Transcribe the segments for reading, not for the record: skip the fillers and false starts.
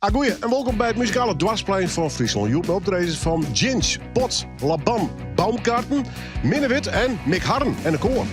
Goeie en welkom bij het muzikale dwarsplein van Friesland. Joep met optredens van Ginge, Pot, Laban, Baumkarten, Minnewit en Mick Harren en de koor.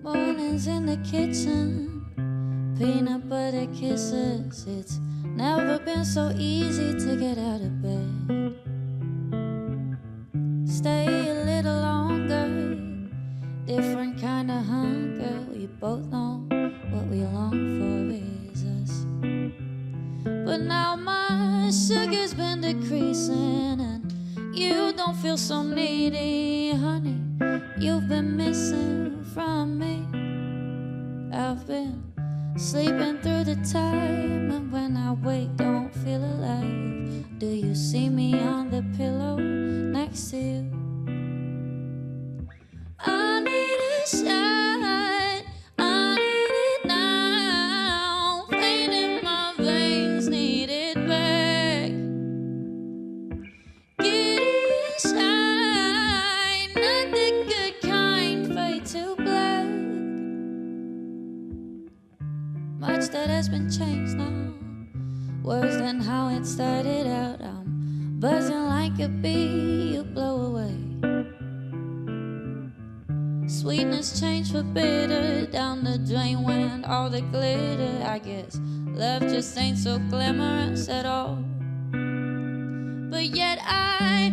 Mornings in the kitchen, peanut butter kisses. It's never been so easy to get out of bed. Stay a little longer, different kind of hunger. We both know what we long for is us. But now my sugar's been decreasing and you don't feel so needy, honey. You've been missing from me. I've been sleeping through the time, and when I wake, don't feel alive. Do you see me on the pillow next to you? I need a shot, I need it now. Pain in my veins, need it back. Get it shine, not the good kind, fade to black. Much that has been changed now, worse than how it started out. I'm buzzing like a bee, you blow away. Sweetness changed for bitter, down the drain went all the glitter. I guess love just ain't so glamorous at all. But yet I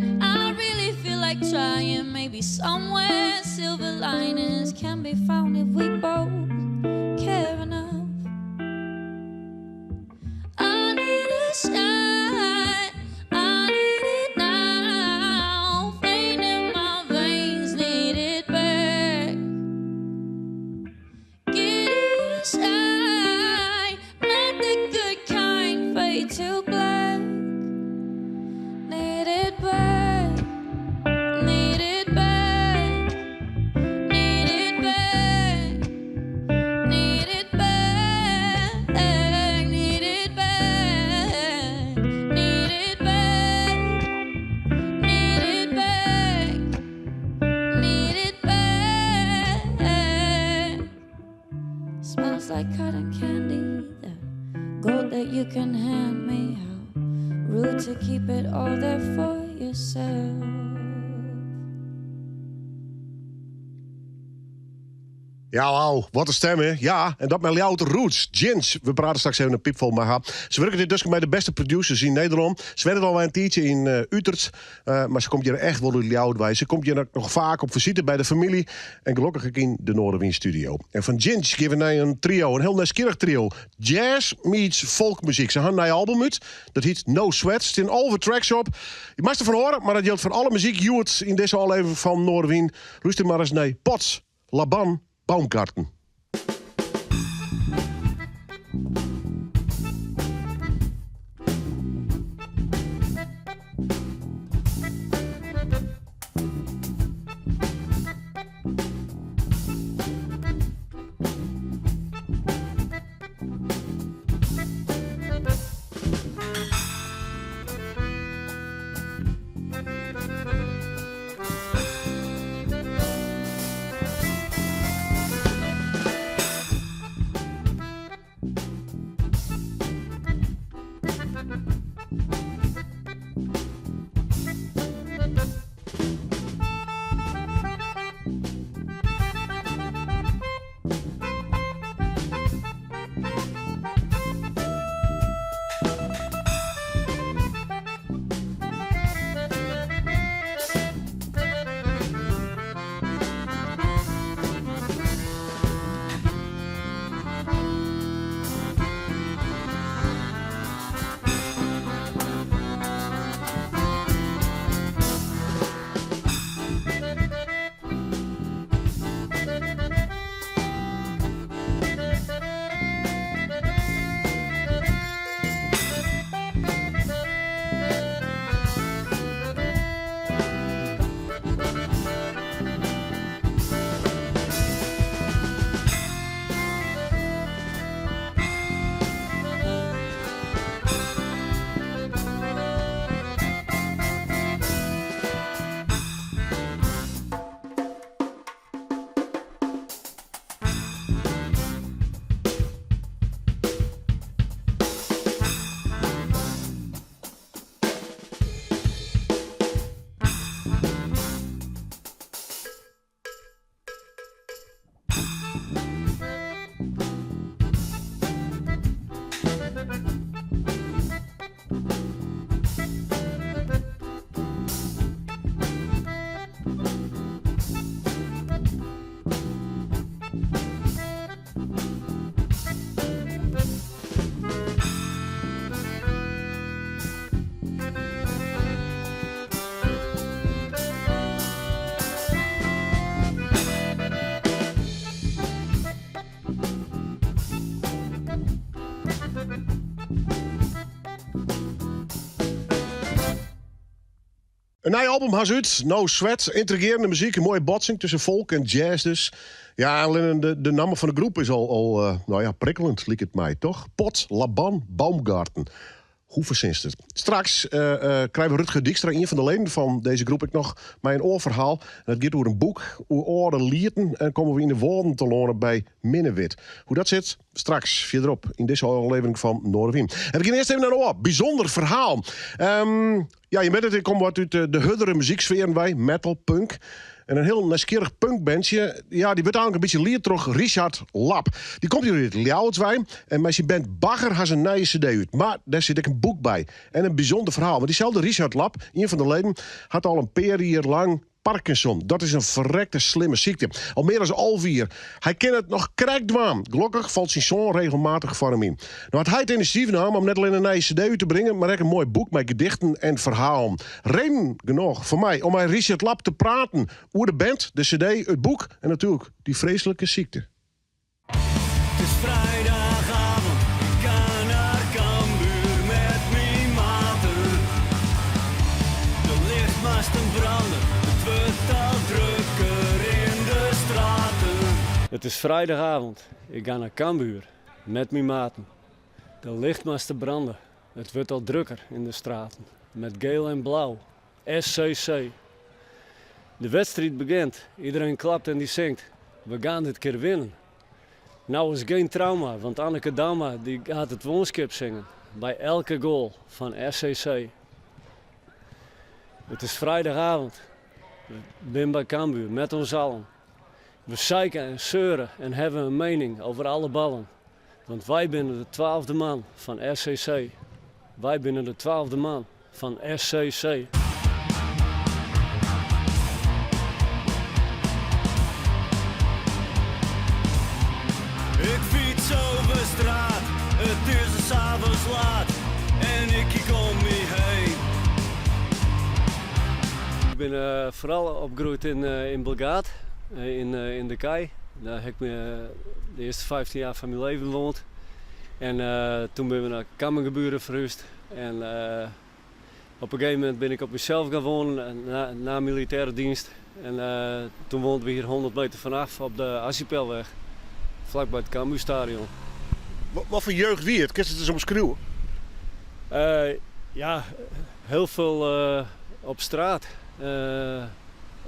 really feel like trying. Maybe somewhere silver linings can be found if we both care enough. I need a shot, I need it now. Pain in my veins, need it back. Get it shine, not the good kind, fade to black. Need it back, need it back, need it back, need it back, need it back, need it back, need it back, need it back. Smells like cotton candy, the gold that you can hand me. How rude to keep it all there for yourself. Ja, wauw, wat een stem, hè? Ja, en dat met louter roots. Ginge, we praten straks even een piepvol maar haar. Ze werken dit dus bij de beste producers in Nederland. Ze werken al een tijdje in Utrecht, maar ze komt hier echt wel uit bij. Ze komt hier nog vaak op visite bij de familie en gelukkig ook in de Noorderwind studio. En van Ginge geven wij een trio, een heel nieuwsgierig trio. Jazz meets folkmuziek. Ze hebben een nieuw album uit, dat heet No Sweat. Er staan over tracks op. Je mag ervan horen, maar dat geldt voor alle muziek. Juwet in deze aflevering van Noorderwind. Luister maar eens naar Pots, Laban, Baumkarten. Een nieuw album has uit, No Sweat. Intrigerende muziek, een mooie botsing tussen folk en jazz dus. Ja, alleen de naam van de groep is al prikkelend, liek het mij, toch? Pot, Laban, Baumgarten. Hoe verzinst het? Straks krijgen we Rutger Dijkstra, een van de leden van deze groep, ik nog bij een oorverhaal. En het gaat over een boek, over oude lieden. En komen we in de woorden te lonen bij Minnewit. Hoe dat zit, straks verderop in deze aflevering van Noorderwien. En we gaan eerst even naar de oor. Bijzonder verhaal. Je weet het, ik kom wat uit de huddere muzieksfeer bij, metal, punk. En een heel nieuwsgierig punkbandje, ja, die wordt eigenlijk een beetje lier terug, Richard Lap. Die komt hier uit Ljouwenswijn en met zijn band Bagger had een nieuwe cd uit. Maar daar zit ook een boek bij en een bijzonder verhaal. Want diezelfde Richard Lap, een van de leden, had al een paar jaar lang Parkinson. Dat is een verrekte slimme ziekte. Al meer dan 11 jaar. Hij kent het nog krijgdwaam. Gelukkig valt zijn zoon regelmatig voor hem in. Nou had hij het initiatief genomen om net alleen een nieuwe cd uit te brengen, maar ook een mooi boek met gedichten en verhalen. Reden genoeg voor mij om met Richard Lap te praten over de band, de cd, het boek en natuurlijk die vreselijke ziekte. Het is vrijdagavond, ik ga naar Cambuur met mijn maten. De lichtmasten branden, het wordt al drukker in de straten. Het is vrijdagavond, ik ga naar Cambuur met mijn maten. De lichtmasten branden, het wordt al drukker in de straten. Met geel en blauw, SCC. De wedstrijd begint, iedereen klapt en die zingt. We gaan dit keer winnen. Nou is geen trauma, want Anneke Damma die gaat het woonskip zingen. Bij elke goal van SCC. Het is vrijdagavond. We zijn bij Cambuur met ons allen. We zeiken en zeuren en hebben een mening over alle ballen. Want wij binnen de 12e man van SCC. Wij binnen de 12e man van SCC. Ik fiets over straat, het is 's avonds laat en ik kijk om me heen. Ik ben vooral opgegroeid in Belgaat, in de Kei. Daar heb ik de eerste 15 jaar van mijn leven gewoond. En toen ben ik naar Kammergeburen verhuisd. En op een gegeven moment ben ik op mezelf gaan wonen na militaire dienst. En toen woonden we hier 100 meter vanaf op de Archipelweg. Vlakbij het Cambuurstadion. Wat voor jeugd wie het? Kun je het eens omschreeuwen? Ja, heel veel op straat.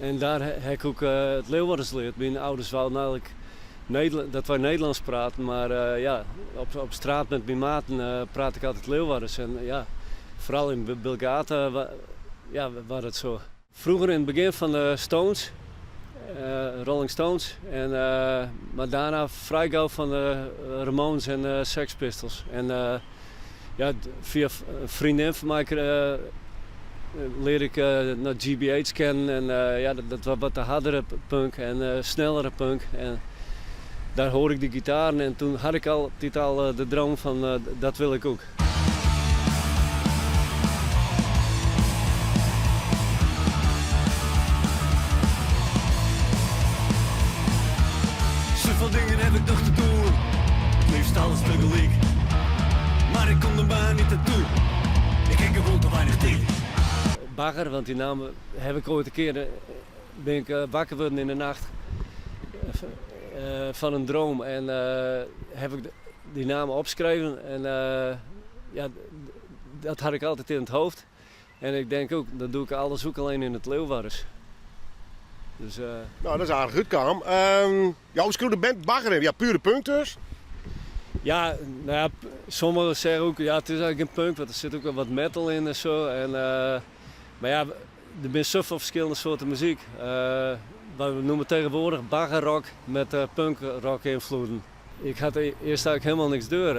En daar heb ik ook het Leeuwarders geleerd. Mijn ouders wouden eigenlijk dat wij Nederlands praten, maar op straat met mijn maten praat ik altijd Leeuwarders. En ja, vooral in Belgaat was het zo. Vroeger in het begin van de Stones, Rolling Stones, maar daarna vrij gauw van de Ramones en de Sex Pistols. En via een vriendin van mij leerde ik naar GBH kennen en dat was wat de hardere punk en snellere punk. En daar hoorde ik de gitaren en toen had ik altijd al de droom van dat wil ik ook. Zoveel dingen heb ik nog te doen, het liefst alles tegelijk. Maar ik kom er maar niet naartoe, ik heb gewoon te weinig tijd. Bagger, want die naam heb ik ooit een keer, ben ik wakker geworden in de nacht van een droom en heb ik die naam opgeschreven en dat had ik altijd in het hoofd. En ik denk ook, dat doe ik alles ook alleen in het Leeuwarders. Dus, Nou, dat is aardig goed, Kam. Hoe schreeuwt de band Bagger in? Ja, pure punk dus? Ja, nou ja, sommigen zeggen ook, ja, het is eigenlijk een punk, want er zit ook wel wat metal in en zo. En, maar ja, er zijn zoveel verschillende soorten muziek. We noemen tegenwoordig baggerrock met punkrock invloeden. Ik had eerst eigenlijk helemaal niks door.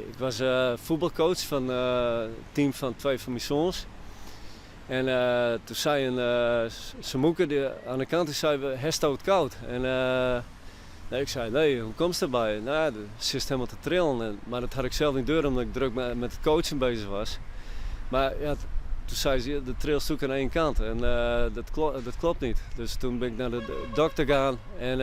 Ik was voetbalcoach van het team van 2 van mijn zoons. En toen zei zijn moeder aan de kant, die zei, het koud. En ik zei, nee, hoe komt het erbij? Nou, ze is helemaal te trillen. Maar dat had ik zelf niet door, omdat ik druk met het coachen bezig was. Maar ja, toen zei ze, de trail zoekt aan één kant en dat klopt niet. Dus toen ben ik naar de dokter gegaan en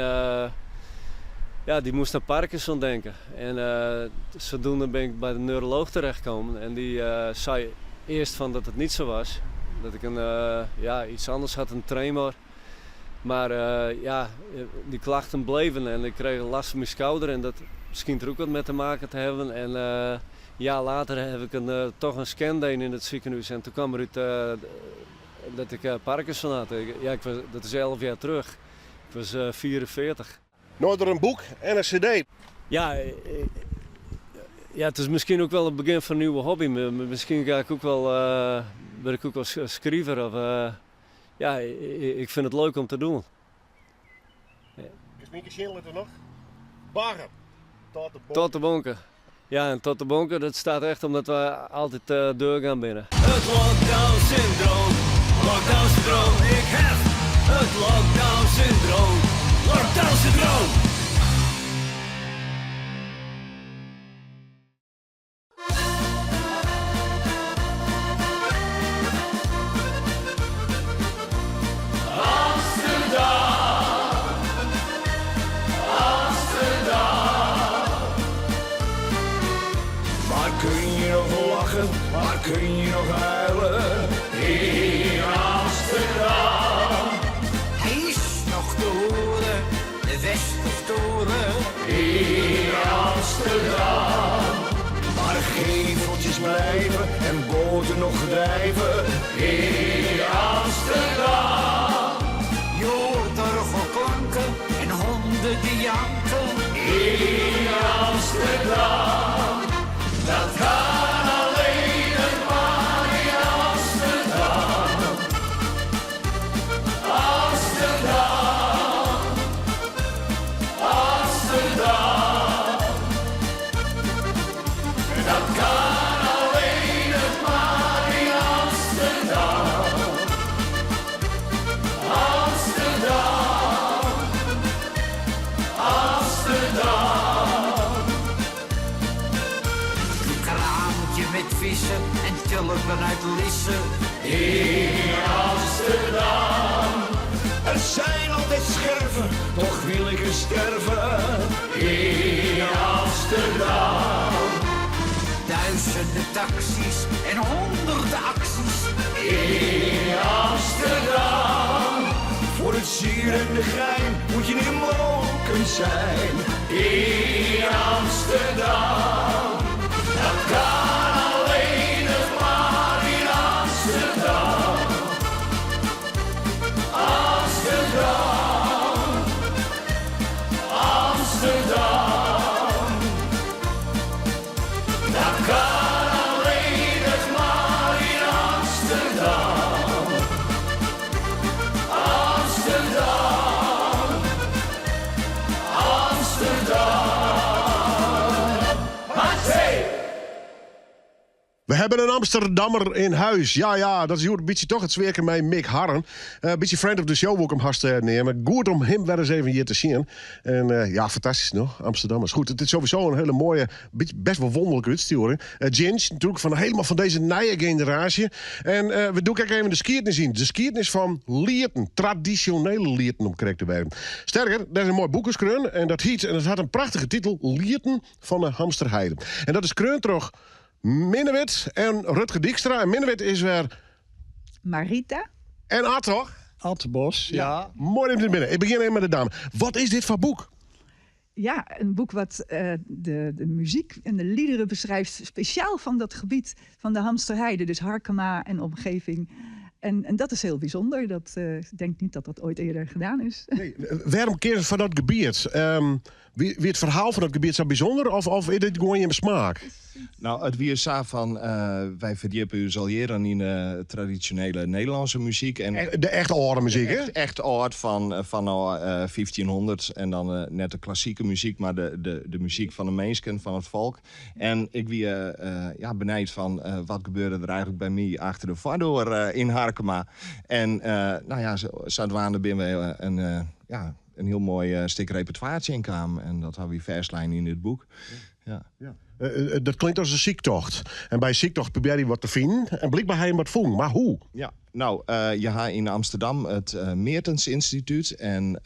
die moest aan Parkinson denken. En zodoende ben ik bij de neuroloog terechtgekomen en die zei eerst van dat het niet zo was. Dat ik iets anders had, een tremor. Maar die klachten bleven en ik kreeg last van mijn schouder en dat schijnt er ook wat mee te maken te hebben. En een jaar later heb ik toch een scan gedaan in het ziekenhuis en toen kwam er uit dat ik Parkinson had. Dat is 11 jaar terug. Ik was 44. Nooit er een boek en een cd. Ja, het is misschien ook wel het begin van een nieuwe hobby. Misschien ga ik ook wel, ben ik ook wel schrijver. Of, ik vind het leuk om te doen. Is Mieke Schindler er nog? Barren. Tot de bonken. Ja, en tot de bonken, dat staat echt omdat we altijd deur gaan binnen. Het lockdown syndroom, ik heb het lockdown syndroom, Waar kun je nog lachen, waar kun je nog huilen? In Amsterdam. Hij is nog te horen, de Westertoren. In Amsterdam. Waar geveltjes blijven en boten nog drijven. In Amsterdam. Je hoort orgelklanken en honden die janken. In Amsterdam. Dat kan alleen het maar in Amsterdam. Amsterdam. Amsterdam. Dat kan alleen het maar in Amsterdam. Amsterdam. Amsterdam. Kraampje met vissen en tulpen uit Lisse. In Amsterdam. Er zijn altijd scherven, toch wil ik er sterven. In Amsterdam. Duizenden taxis en honderden acties. In Amsterdam. Voor het zier en de gein moet je niet mogen zijn. In Amsterdam. Dat kan alleen het maar in Amsterdam. Amsterdam. Amsterdam. Dat kan alleen het maar in Amsterdam. Amsterdam. Amsterdam. Hatsé! We hebben een Amsterdammer in huis. Ja, dat is een beetje toch het zwerken met Mick Harren. Een beetje friend of the show wil ik hem hast nemen. Goed om hem weer eens even hier te zien. En fantastisch nog, Amsterdammers. Goed, het is sowieso een hele mooie, best wel wonderlijke uitsturing. Jins, natuurlijk helemaal van deze nieuwe generatie. En we doen kijk even de skiertnis zien. De skiertnis van Lierten, traditionele Lierten om correct te werken. Sterker, dat is een mooi boekenskrun. En dat had een prachtige titel, Lierten van de Hamsterheide. En dat is kreun terug Minnewit en Rutger Dijkstra. En Minnewit is weer Marita. En Ad, toch? Ad Bos, ja. Mooi neemt het binnen. Ik begin even met de dame. Wat is dit voor boek? Ja, een boek wat de muziek en de liederen beschrijft speciaal van dat gebied van de Hamsterheide. Dus Harkema en omgeving. En dat is heel bijzonder. Ik denk niet dat dat ooit eerder gedaan is. Nee, waarom keer van dat gebied? Wie het verhaal van dat gebied zo bijzonder? Of is dit gewoon je smaak? Nou, het wie is van wij verdiepen ons al jaren in traditionele Nederlandse muziek. En de echte oude muziek, hè? Echt oud van 1500 en dan net de klassieke muziek, maar de muziek van de mensen, van het volk. En ik wie benijd van wat gebeurde er eigenlijk bij mij achter de voordeur in Harkema. En zodoende ben we een heel mooi stuk repertoire in kwam. En dat hebben we verslijn in dit boek. Ja. Dat klinkt als een ziektocht. En bij ziektocht probeer je wat te vinden. En blijkbaar hij hem wat voelen. Maar hoe? Ja, nou, je hebt in Amsterdam het Meertens Instituut. En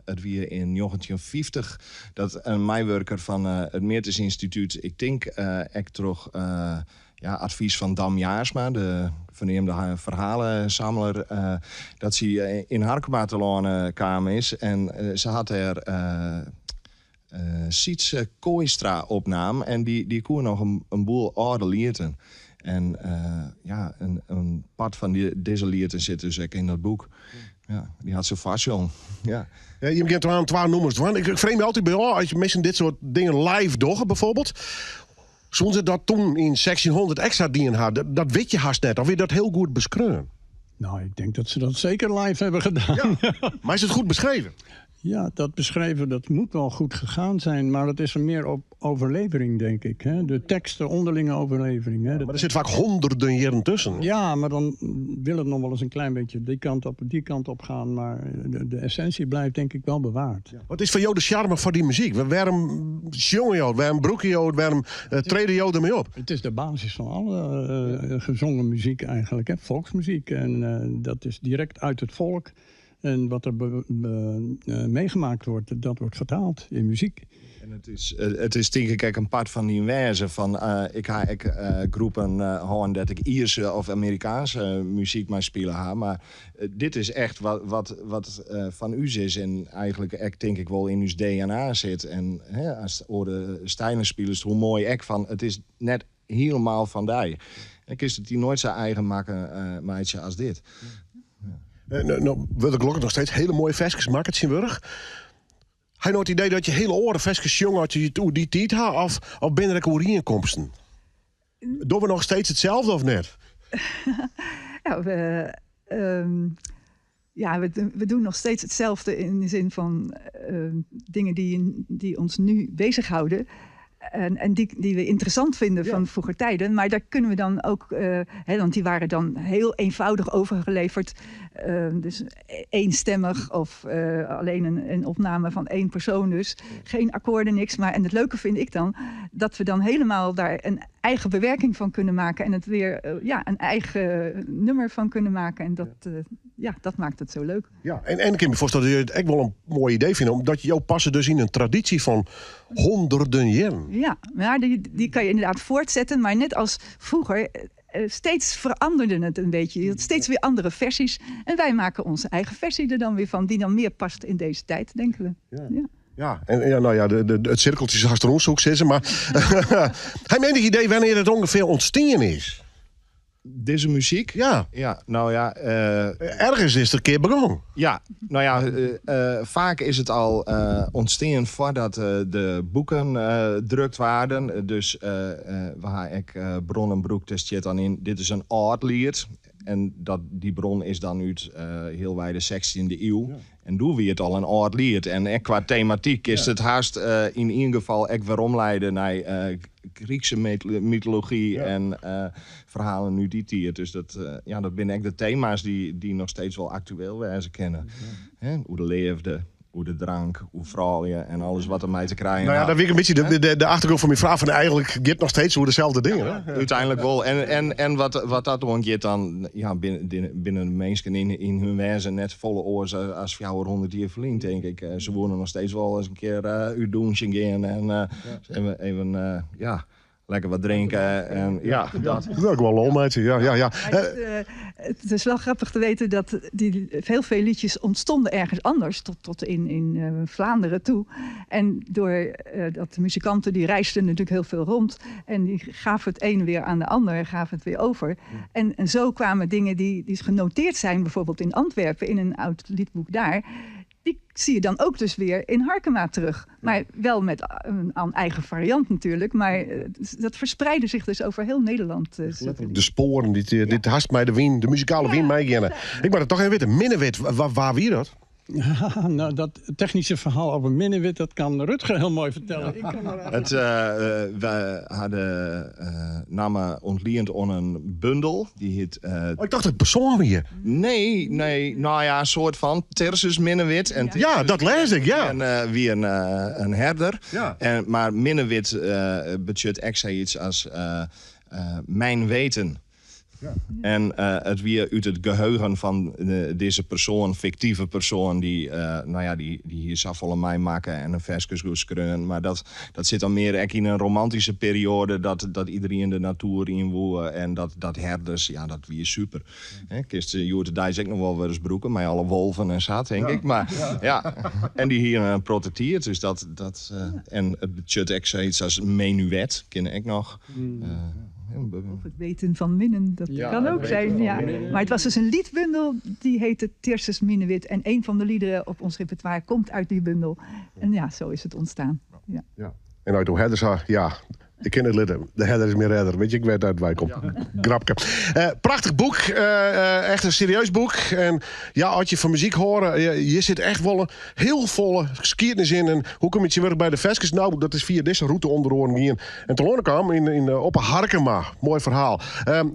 het weer in 1950 dat een meewerker van het Meertens Instituut, ik denk, ik toch advies van Dam Jaarsma, de verneemde verhalensamler, dat ze in Harkema te lonen kwam is. En ze had er Sietse Kooistra opnam en die koer nog een boel oude lierten. En een part van deze lierten zit dus ook in dat boek. Ja, die had ze vast, jong. Ja. Ja, je begint aan 2 nummers. Ik vreemd me altijd bij als je mensen dit soort dingen live doggen bijvoorbeeld. Zoals ze dat toen in Section 100 extra dienen hadden, dat weet je haast net. Of je dat heel goed beschreven? Nou, ik denk dat ze dat zeker live hebben gedaan. Ja. Maar is het goed beschreven? Ja, dat beschreven, dat moet wel goed gegaan zijn. Maar het is er meer op overlevering, denk ik. Hè? De teksten, onderlinge overlevering. Hè? Maar er zit vaak honderden jaren tussen. Ja, maar dan wil het nog wel eens een klein beetje die kant op gaan. Maar de essentie blijft denk ik wel bewaard. Ja. Wat is voor jou de charme van die muziek? Waarom jongen jou, waarom broeken jou, waarom treden jou ermee op? Het is de basis van alle gezongen muziek eigenlijk. Hè? Volksmuziek. En dat is direct uit het volk. En wat er meegemaakt wordt, dat wordt vertaald in muziek. En het is denk ik een part van die wijze van ik ga groepen houden dat ik Ierse of Amerikaanse muziek maar spelen ha, maar dit is echt wat van u is en eigenlijk denk ik wel in uw DNA zit. En als de stijlen spelen, hoe mooi ek van het is net helemaal van die. En is het die nooit zijn eigen maken meidje als dit. Nou, wil ik gelukkig nog steeds hele mooie versjes maken, zien we. Heb je nou het idee dat je hele oren versjes jong had je die tijd had, of binnen de overeenkomsten? Doen we nog steeds hetzelfde of net? We doen nog steeds hetzelfde in de zin van dingen die ons nu bezighouden. En die we interessant vinden van vroeger tijden. Maar daar kunnen we dan ook... want die waren dan heel eenvoudig overgeleverd. Dus eenstemmig of alleen een opname van 1 persoon. Dus geen akkoorden, niks. En het leuke vind ik dan... dat we dan helemaal daar een eigen bewerking van kunnen maken. En het weer een eigen nummer van kunnen maken. En dat maakt het zo leuk. Ja, en ik kan me voorstellen dat je het echt wel een mooi idee vindt. Omdat je jou passen dus in een traditie van honderden jaren. Ja, maar die kan je inderdaad voortzetten. Maar net als vroeger, steeds veranderde het een beetje. Je had steeds weer andere versies. En wij maken onze eigen versie er dan weer van. Die dan meer past in deze tijd, denken we. Ja, het cirkeltje is hartstikke onderzoek, zeggen. Maar heb je enig idee wanneer het ongeveer ontstaan is? Deze muziek? Ja. Ergens is het een keer begonnen. Ja, vaak is het al ontstaan voordat de boeken drukt waren. Dus waar ik Bronnenbroek test dan in. Dit is een oud lied. En die bron is dan uit heel wijde 16e eeuw. Ja. En doen we het al een oud lied. En qua thematiek is het haast in ieder geval echt weer omleiden naar Griekse mythologie en verhalen nu die tier. Dus dat ben ik de thema's die nog steeds wel actueel wijzen kennen. Ja. Hoe de leefde, hoe de drank, hoe vrouwen en alles wat er mee te krijgen. Nou ja, dat weet ik een beetje de achtergrond van mijn vraag. Van eigenlijk gaat nog steeds hoe dezelfde dingen. Ja, uiteindelijk wel. En wat dat dan gaat dan binnen de mensen in hun wezen net volle oor als 400 jaar verliezen, denk ik. Ze wonen nog steeds wel eens een keer uit douchen gaan en even lekker wat drinken en dat. Dat is wel lol, meidje. Ja. Het is wel grappig te weten dat heel veel liedjes ontstonden ergens anders, tot in Vlaanderen toe. En door dat de muzikanten die reisden natuurlijk heel veel rond en die gaven het een weer aan de ander en gaven het weer over. En zo kwamen dingen die genoteerd zijn, bijvoorbeeld in Antwerpen, in een oud liedboek daar. Die zie je dan ook dus weer in Harkema terug. Maar wel met een eigen variant natuurlijk. Maar dat verspreidde zich dus over heel Nederland. De sporen, dit haast mij de muzikale wien meegeven. Ik mag het toch even weten. Minnewit, waar wie dat? Ja, nou, dat technische verhaal over Minnewit, dat kan Rutger heel mooi vertellen. Ja. We hadden namen ontliend on een bundel. Die heet... ik dacht het persoon weer. Nee, nou ja, een soort van Tersus Minnewit. En dat lees ik, ja. En wie een herder. Ja. Maar Minnewit budget extra iets als mijn weten. En het weer uit het geheugen van deze persoon, fictieve persoon, die hier zoveel mij maken en een versjes goed kreunen. Maar dat zit dan meer echt in een romantische periode, dat iedereen de natuur in woe en dat herders, ja, dat weer super. Kist Joerte Dijs ook nog wel eens broeken, met alle wolven en zat, denk ik. Maar ja, en die hier een protecteert, dus en het budget ook zoiets als menuet, ken ik nog. Of het weten van minnen, dat kan ook zijn. Ja. Maar het was dus een liedbundel, die heette Tirsus Minewit. En een van de liederen op ons repertoire komt uit die bundel. En ja, zo is het ontstaan. Ja. En uit de herders, ja, ik ken het lidden. De herder is meer redder. Weet je, ik weet uit waar ik kom. Grapke. Prachtig boek. Echt een serieus boek. En ja, als je van muziek horen, je zit echt wel een heel volle skiernis in. En hoe kom je weer bij de Veskes? Nou, dat is via deze route onderhoorn hier. En te kwam in op Harkema. Mooi verhaal.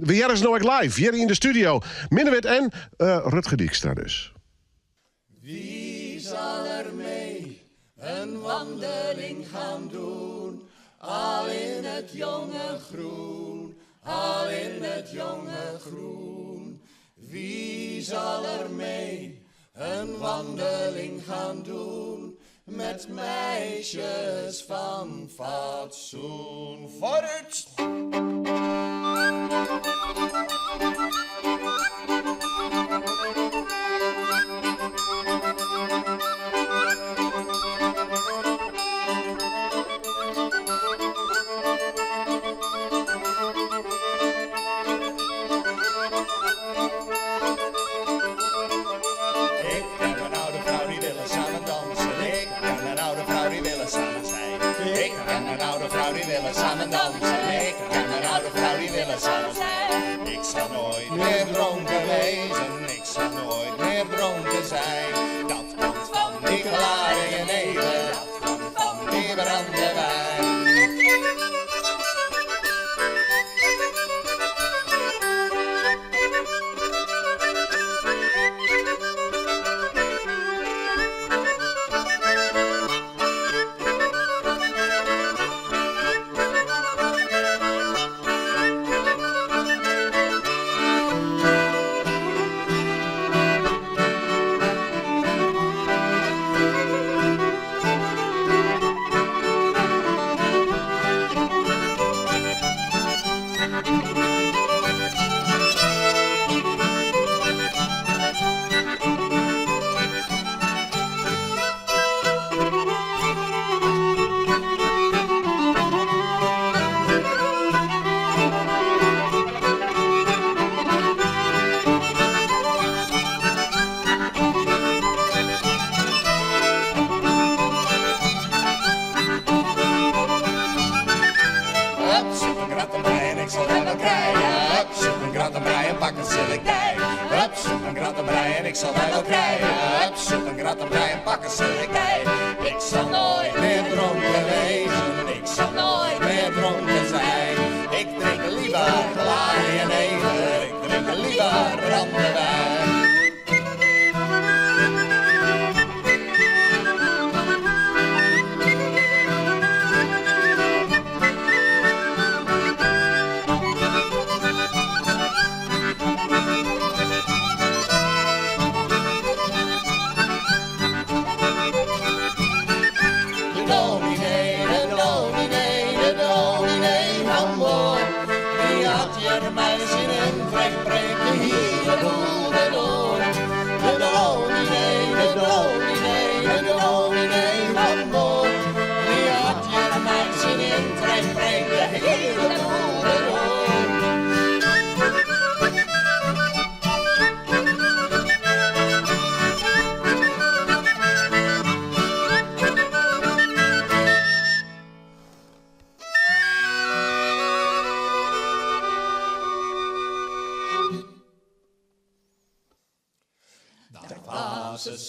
We hier is nou ook live. Hier in de studio. Minnewit en Rutger Dijkstra dus. Wie zal er mee een wandeling gaan doen? Al in het jonge groen, al in het jonge groen. Wie zal er mee een wandeling gaan doen? Met meisjes van fatsoen. Vooruit! Samen dansen, ik en een oude vrouw die willen samen zijn. Ik zal nooit meer dronken wezen, ik zal nooit meer dronken zijn. Dat komt van die klare jenever, dat komt van die brandewijn. Ik zal wel krijgen, hup, soep en grattenbrei en pakken silikei. Ik zal nooit meer dronken wezen, ik zal nooit meer dronken zijn. Ik drink liever klare jenever, ik drink liever brandewijn.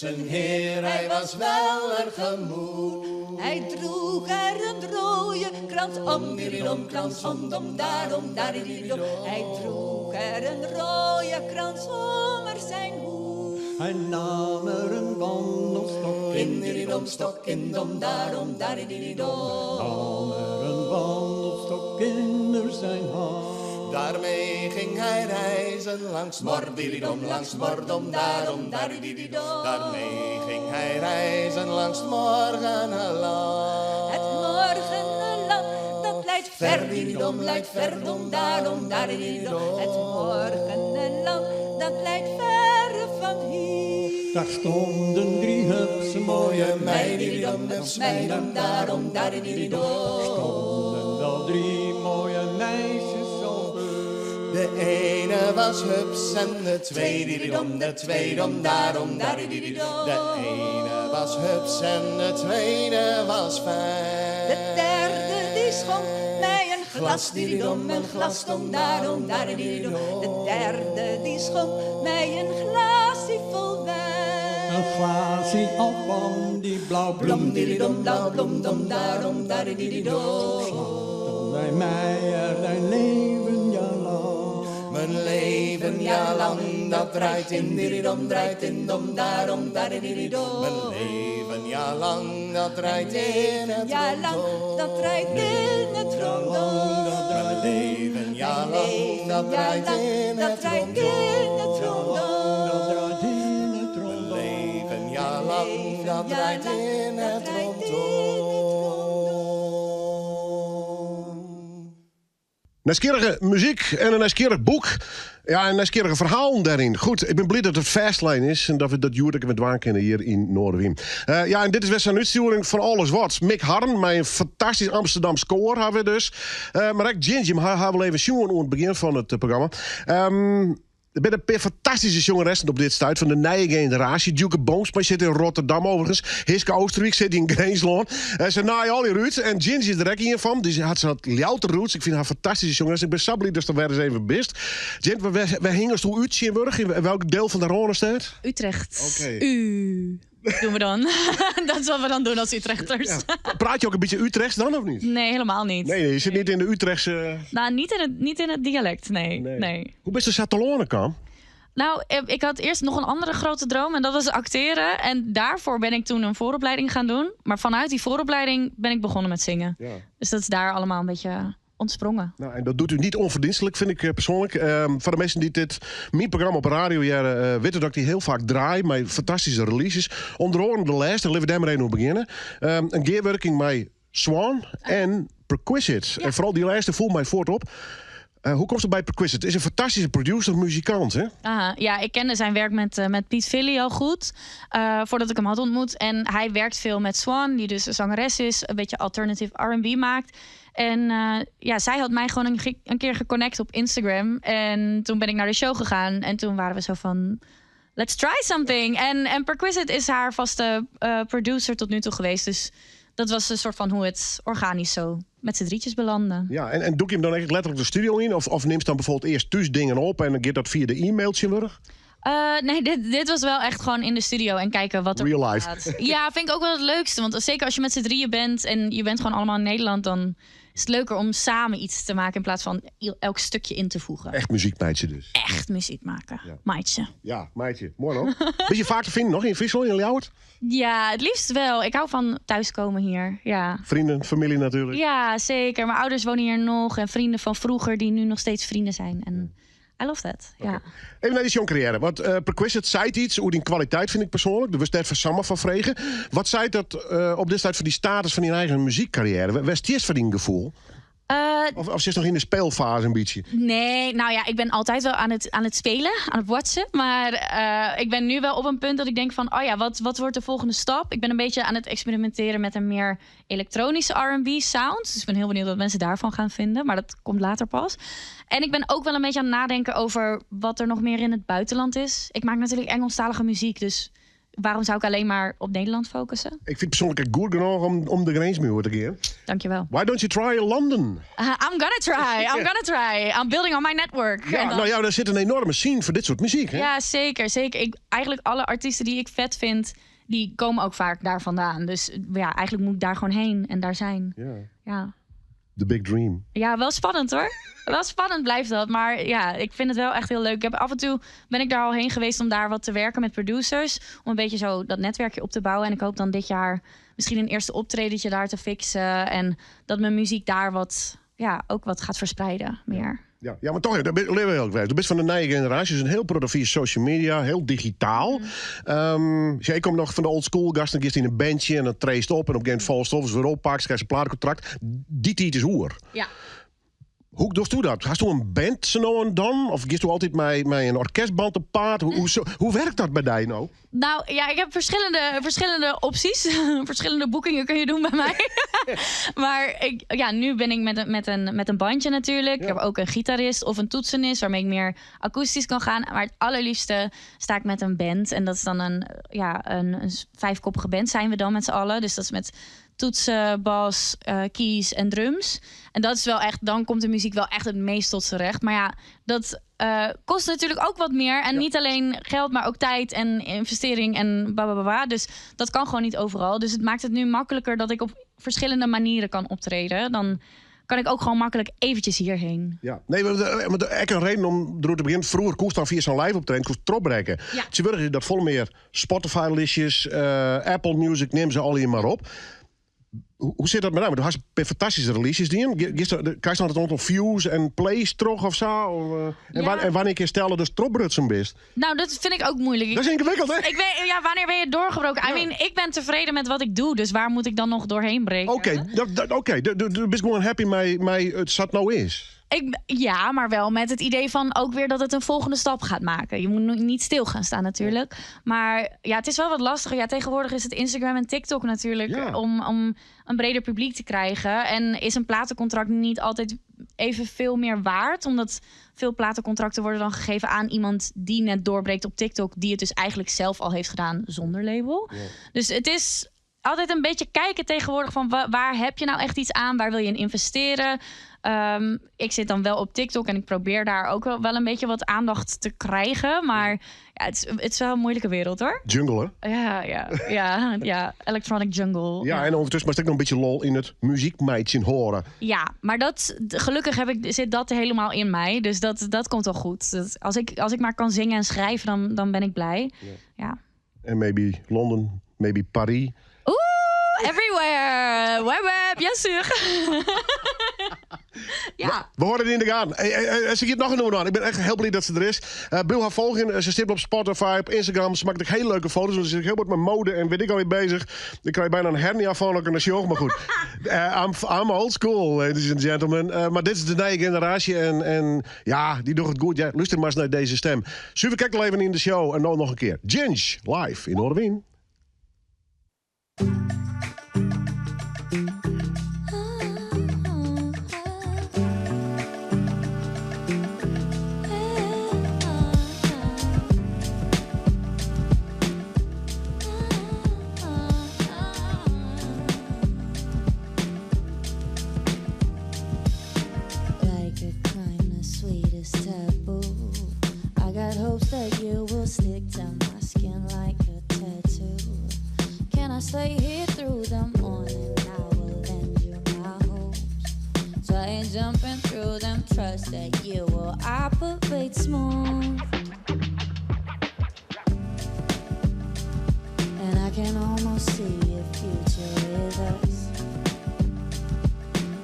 Een heer, hij was wel erg gemoed. Hij droeg er een rode krans om, dieridom, krans om, daarom, darididom. Hij droeg er een rode krans om zijn hoed. Hij nam er een wandelstok in, dieridom, stok in, dom, daarom, darididom. Nam er een wandelstok in zijn hand. Daarmee ging hij reizen langs Mordilidom, langs Mordom, daarom, daridididom. Daarmee ging hij reizen langs het morgenland. Het morgenland, dat leidt ver, dididom, leidt ver, dom, daarom, darididom. Het morgenland, dat leidt ver van hier. Daar stonden 3 hupse Mooie meiden, hups meiden, daarom, daridididom. stonden wel 3 mooie meisjes op De ene was hups en de tweede de tweede daarom, daridididom. De ene was hups en de tweede was fijn. De derde die schonk mij een glas, dididom, een glas, dom, daarom, darididom. De derde die schonk mij een glaasje vol wijn. Een glaasje al van die blauw bloem. Dididom, blauw bloem, dom, daarom, darididom. Slaat bij mij er dein leven ja lang. Mijn leven jaar lang, dat draait in dididom, draait in dom, daarom, darididom. Mijn leven jaar lang, dat draait in het Ja, lang, rondom. dat draait in het rondom. Mijn leven jaar lang, dat draait in Dat het draait rondom. in het Dat rondom. draait in het Mijn rondom. leven jaar lang, dat draait in het rondom. Nieuwsgierige muziek en een nieuwsgierig boek. Ja, een nieuwsgierige verhaal daarin. Goed, ik ben blij dat het Fastlane is en dat we dat Joerke met Dwaan kennen hier in Noorderwiem. Ja, en dit is weer zo'n uitsturing van Alles Wat. Mick Harren, met een fantastisch Amsterdamse koor hebben we dus. Maar ook Ginger, hebben we even zien aan het begin van het programma. Er zijn een paar fantastische jongeressen op dit stuit van de nieuwe generatie. Duke Boomsma zit in Rotterdam overigens. Hiske Oosterwijk zit in Greensloon. Ze naaien al die roots. En Ginger is er ook in van. Die had zo'n louter roots. Ik vind haar fantastische jongeres. Ik ben sabbelig, dus dat werd eens even best. Ginger, we hingen zo uit in Burg. In welk deel van de Rhône staat? Utrecht. Oké. Doen we dan. Dat is wat we dan doen als Utrechters. Ja. Praat je ook een beetje Utrechts dan of niet? Nee, helemaal niet. Nee, je zit niet in de Utrechtse... Nou, niet in het dialect, nee. Hoe best de Satelone kan? Nou, ik had eerst nog een andere grote droom en dat was acteren. En daarvoor ben ik toen een vooropleiding gaan doen. Maar vanuit die vooropleiding ben ik begonnen met zingen. Ja. Dus dat is daar allemaal een beetje ontsprongen. Nou, en dat doet u niet onverdienstelijk, vind ik persoonlijk. Voor de mensen die mijn programma op radio jaren weten dat ik die heel vaak draai met fantastische releases. Onder andere de lijst, daar laten we daar maar even op beginnen. Een gearworking met Swan en Perquisite. Ja. En vooral die lijsten voelt mij voortop. Hoe komt het bij Perquisite? Het is een fantastische producer, muzikant, hè? Aha, ja, ik kende zijn werk met Piet Villy al goed. Voordat ik hem had ontmoet. En hij werkt veel met Swan, die dus een zangeres is. Een beetje alternative R&B maakt. En ja, zij had mij gewoon een keer geconnect op Instagram. En toen ben ik naar de show gegaan. En toen waren we zo van... Let's try something. En Perquisite is haar vaste producer tot nu toe geweest. Dus dat was een soort van hoe het organisch zo met z'n drietjes belandde. Ja, en doe je hem dan echt letterlijk de studio in? Of neemt dan bijvoorbeeld eerst thuis dingen op en dan gaat dat via de e-mailtje weer? Nee, dit was wel echt gewoon in de studio en kijken wat er Real life. gaat. Ja, vind ik ook wel het leukste. Want zeker als je met z'n drieën bent en je bent gewoon allemaal in Nederland... dan is het leuker om samen iets te maken in plaats van elk stukje in te voegen. Echt muziekmeidje dus. Echt muziek maken, Ja. maatje. Ja, meidje. Mooi nog. Ben je vaak te vinden nog in Vissel, in Ljouwert? Ja, het liefst wel. Ik hou van thuiskomen hier, ja. Vrienden, familie natuurlijk. Ja, zeker. Mijn ouders wonen hier nog en vrienden van vroeger die nu nog steeds vrienden zijn. En I love that, ja. Even naar die jongcarrière. Want Perquisite zei iets over die kwaliteit, vind ik persoonlijk. Er was net van Samma van Vregen. Wat zei dat op dit tijd van die status van die eigen muziekcarrière? Waar is het eerst van die gevoel? Of zit nog in de speelfase een beetje? Nee, nou ja, ik ben altijd wel aan het spelen, aan het watchen. Maar ik ben nu wel op een punt dat ik denk van... oh ja, wat wordt de volgende stap? Ik ben een beetje aan het experimenteren met een meer elektronische R&B sound. Dus ik ben heel benieuwd wat mensen daarvan gaan vinden. Maar dat komt later pas. En ik ben ook wel een beetje aan het nadenken over wat er nog meer in het buitenland is. Ik maak natuurlijk Engelstalige muziek, dus... waarom zou ik alleen maar op Nederland focussen? Ik vind persoonlijk het goed genoeg om de grensmuur te keren. Dankjewel. Why don't you try London? I'm gonna try. I'm building on my network. Ja, En dan- nou ja, daar zit een enorme scene voor dit soort muziek, hè? Ja, zeker. Eigenlijk alle artiesten die ik vet vind, die komen ook vaak daar vandaan. Dus ja, eigenlijk moet ik daar gewoon heen en daar zijn. Ja, The big dream. ja wel spannend hoor. Wel spannend blijft dat. Maar ja, ik vind het wel echt heel leuk. Af en toe ben ik daar al heen geweest om daar wat te werken met producers. Om een beetje zo dat netwerkje op te bouwen. En ik hoop dan dit jaar misschien een eerste optredentje daar te fixen. En dat mijn muziek daar ook wat gaat verspreiden meer. Ja, maar toch, dat ben je heel kwijt. Je bent van de nieuwe generatie, dus een heel product via social media, heel digitaal. Ik kom nog van de old school gasten, die in een bandje en dan treest op en op een gegeven moment volstof, weer oppakt, krijg je een platencontract. Die tijd is oer. Ja. Hoe doe je dat? Hast je een band zo nou en dan? Of gist je altijd met een orkestband op paard? Hoe werkt dat bij jou nou? Nou ja, ik heb verschillende opties. Verschillende boekingen kun je doen bij mij. Maar nu ben ik met een bandje natuurlijk. Ja. Ik heb ook een gitarist of een toetsenist waarmee ik meer akoestisch kan gaan. Maar het allerliefste sta ik met een band. En dat is dan een 5-koppige band zijn we dan met z'n allen. Dus dat is met toetsen, bas, keys en drums. En dat is wel echt, dan komt de muziek wel echt het meest tot z'n recht. Maar ja, dat kost natuurlijk ook wat meer. En niet alleen geld, maar ook tijd en investering en babababa. Dus dat kan gewoon niet overal. Dus het maakt het nu makkelijker dat ik op verschillende manieren kan optreden. Dan kan ik ook gewoon makkelijk eventjes hierheen. Ja, nee, maar echt een reden om erover te beginnen. Vroeger koest dan via zo'n live optreden, koest tropbrekken. Ja. Ze willen dat vol meer Spotify-listjes, Apple Music, neem ze al hier maar op. Hoe zit dat met jou? Want je hebt fantastische releases die krijg je dan het aantal views en plays terug of zo? En wanneer kun je stellen dat stropbrutsen best? Nou, dat vind ik ook moeilijk. Dat is ingewikkeld, hè? Wanneer ben je doorgebroken? Ja. Ik ben tevreden met wat ik doe, dus waar moet ik dan nog doorheen breken? Oké, du bent gewoon happy met het zat nou is. Ja, maar wel met het idee van ook weer dat het een volgende stap gaat maken. Je moet niet stil gaan staan natuurlijk. Maar ja, het is wel wat lastiger. Ja, tegenwoordig is het Instagram en TikTok natuurlijk om een breder publiek te krijgen. En is een platencontract niet altijd even veel meer waard. Omdat veel platencontracten worden dan gegeven aan iemand die net doorbreekt op TikTok. Die het dus eigenlijk zelf al heeft gedaan zonder label. Ja. Dus het is altijd een beetje kijken tegenwoordig van waar heb je nou echt iets aan? Waar wil je in investeren? Ik zit dan wel op TikTok en ik probeer daar ook wel een beetje wat aandacht te krijgen. Maar ja, het is wel een moeilijke wereld, hoor. Jungle, hè? Ja. Electronic jungle. Ja, en ondertussen maar ik nog een beetje lol in het muziekmeidje horen. Ja, maar gelukkig zit dat helemaal in mij. Dus dat komt wel goed. Als ik maar kan zingen en schrijven, dan ben ik blij. Ja. En maybe Londen, maybe Paris. Everywhere. Web, yes, sûr. Ja. We horen het in de gaan. Ze het nog een noemen aan. Ik ben echt heel blij dat ze er is. Wil haar volgen. Ze zit op Spotify, op Instagram. Ze maakt hele leuke foto's. Ze zit heel wat met mode en weet ik alweer bezig. Ik krijg bijna een hernia van ook in de show. Maar goed. I'm old school, ladies and gentlemen. Maar dit is de nieuwe generatie. En ja, die doet het goed. Ja, luister maar eens naar deze stem. Super, kijk al even in de show. En dan nog een keer. Ginge, live in Oorwien. That you will stick to my skin like a tattoo. Can I stay here through the morning? I will lend you my hopes. So I ain't jumping through them. Trust that you will operate smooth. And I can almost see a future with us,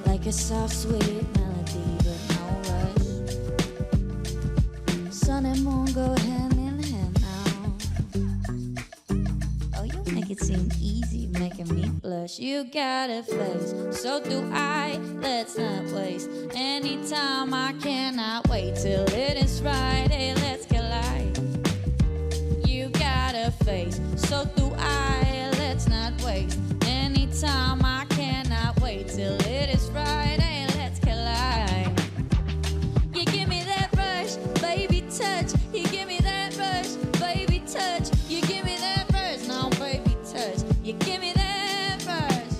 like a soft, sweet melody, but no rush. Sun and moon go hand in hand now. Oh, you make it seem easy, making me blush. You got a face, so do I. Let's not waste any time. I cannot wait till it is right. Hey, let's collide. You got a face, so do I. Let's not waste any time. I cannot wait till it is right. Hey, let's collide. You give me that rush, baby. Touch, you give me that rush, baby, touch. You give me that rush, no, baby, touch. You give me that rush.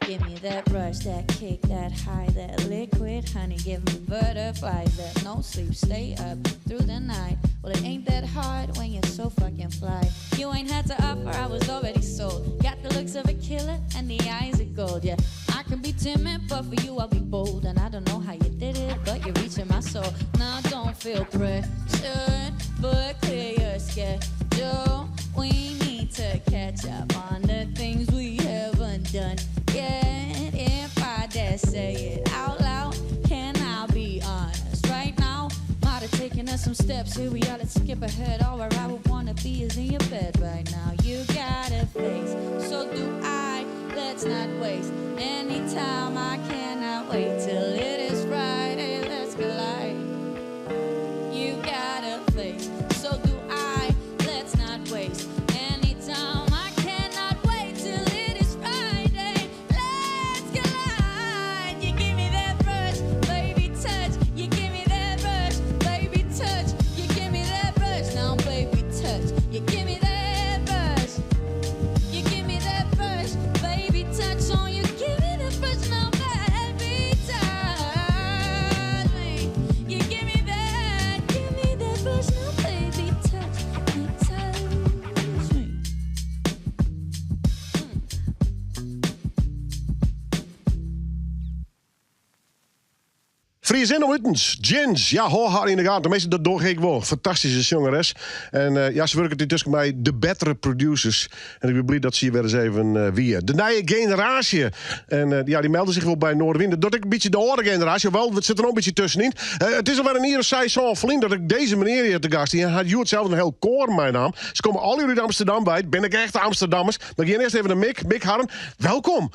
Give me that rush, that kick, that high, that liquid honey. Give me butterflies, that no sleep, stay up through the night. Well, it ain't that hard when you're so fucking fly. You ain't had to offer, I was already sold. Got the looks of a killer and the eyes of gold, yeah. I can be timid, but for you I'll be bold. And I don't know how you did it, but you're reaching my soul. Now don't feel pressured, but clear your schedule. We need to catch up on the things we haven't done yet. If I dare say it out loud, can I be honest steps, here we are, let's skip ahead. All where I would wanna be is in your bed right now. You got a face, so do I. Let's not waste any time. I cannot wait till it is Friday. Let's collide. You got a face, so do I. Let's not waste any time. I cannot wait till it is Friday. Let's collide. You give me that rush, baby touch. You give me that rush, baby touch. You give me that rush, now baby touch. You give me that rush. You give me that rush, baby touch on you. Give me that rush, now baby touch me. You give me that rush, now baby touch me, touch me. Fries in Wittens, Jins. Ja, hoor haar in de gaten. Meestal dat doe ik wel. Fantastische zangeres. En ja, ze werken tussen mij de betere producers. En ik ben blij dat ze hier weer eens even weer. De nieuwe generatie. En ja, die melden zich wel bij Noorderwind. Dat ik een beetje de oude generatie. Wel, het zit er nog een beetje tussenin. Het is alweer een hier zij zo'n vriend dat ik deze meneer hier te gast. Die had Joert zelf een heel koor, mijn naam. Ze komen al jullie uit Amsterdam bij. Ben ik echt Amsterdammers. Maar ik ga eerst even naar Mick Harren. Welkom.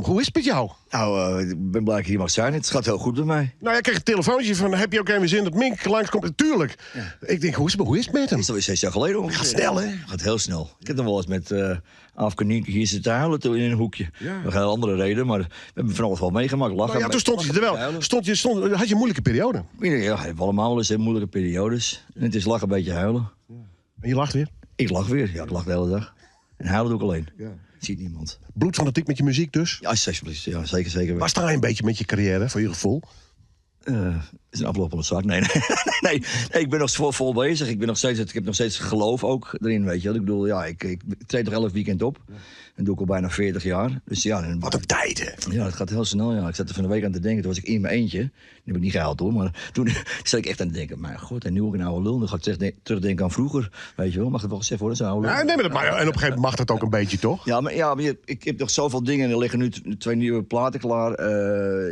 Hoe is het met jou? Nou, ik ben blij dat ik hier mag zijn. Het gaat heel goed met mij. Nou, ik kreeg een telefoontje van, heb je ook even zin dat Mink langskomt? Natuurlijk. Ja. Ik denk, hoe is het met hem? Dat is alweer 6 jaar geleden ongeveer. Gaat snel, hè? Gaat heel snel. Ik heb nog wel eens met Afke Nienke hier zitten huilen in een hoekje. Ja. Nog een heel andere reden, maar we hebben van alles wel meegemaakt. Lachen. Nou ja, toen stond je er wel. Had je een moeilijke periode? Ja, we hebben allemaal wel eens moeilijke periodes. En het is lachen, een beetje huilen. Ja. En je lacht weer? Ik lach weer. Ja, ik lach de hele dag. En huilen doe ik alleen. Ja. Ziet niemand. Bloedfanatiek met je muziek dus? Ja, ja, zeker. Waar sta je een beetje met je carrière, voor je gevoel? Is een aflopende zaak. Nee, ik ben nog vol bezig. Ik heb nog steeds geloof ook erin, weet je. Ik bedoel, ja, ik treed nog 11 weekend op. En doe ik al bijna 40 jaar. Dus ja, wat een tijd, hè? Ja, het gaat heel snel, ja. Ik zat er van de week aan te denken. Toen was ik in mijn eentje. Nu heb ik niet gehaald, hoor. Maar toen zat ik echt aan te denken. Maar god, en nu ook een oude lul. Dan ga ik terugdenken aan vroeger. Weet je wel, mag het wel gezegd worden, zo'n oude lul? Ja, nee, maar en op een gegeven moment mag dat ook een beetje, toch? Ja, maar ik heb nog zoveel dingen. En er liggen nu 2 nieuwe platen klaar.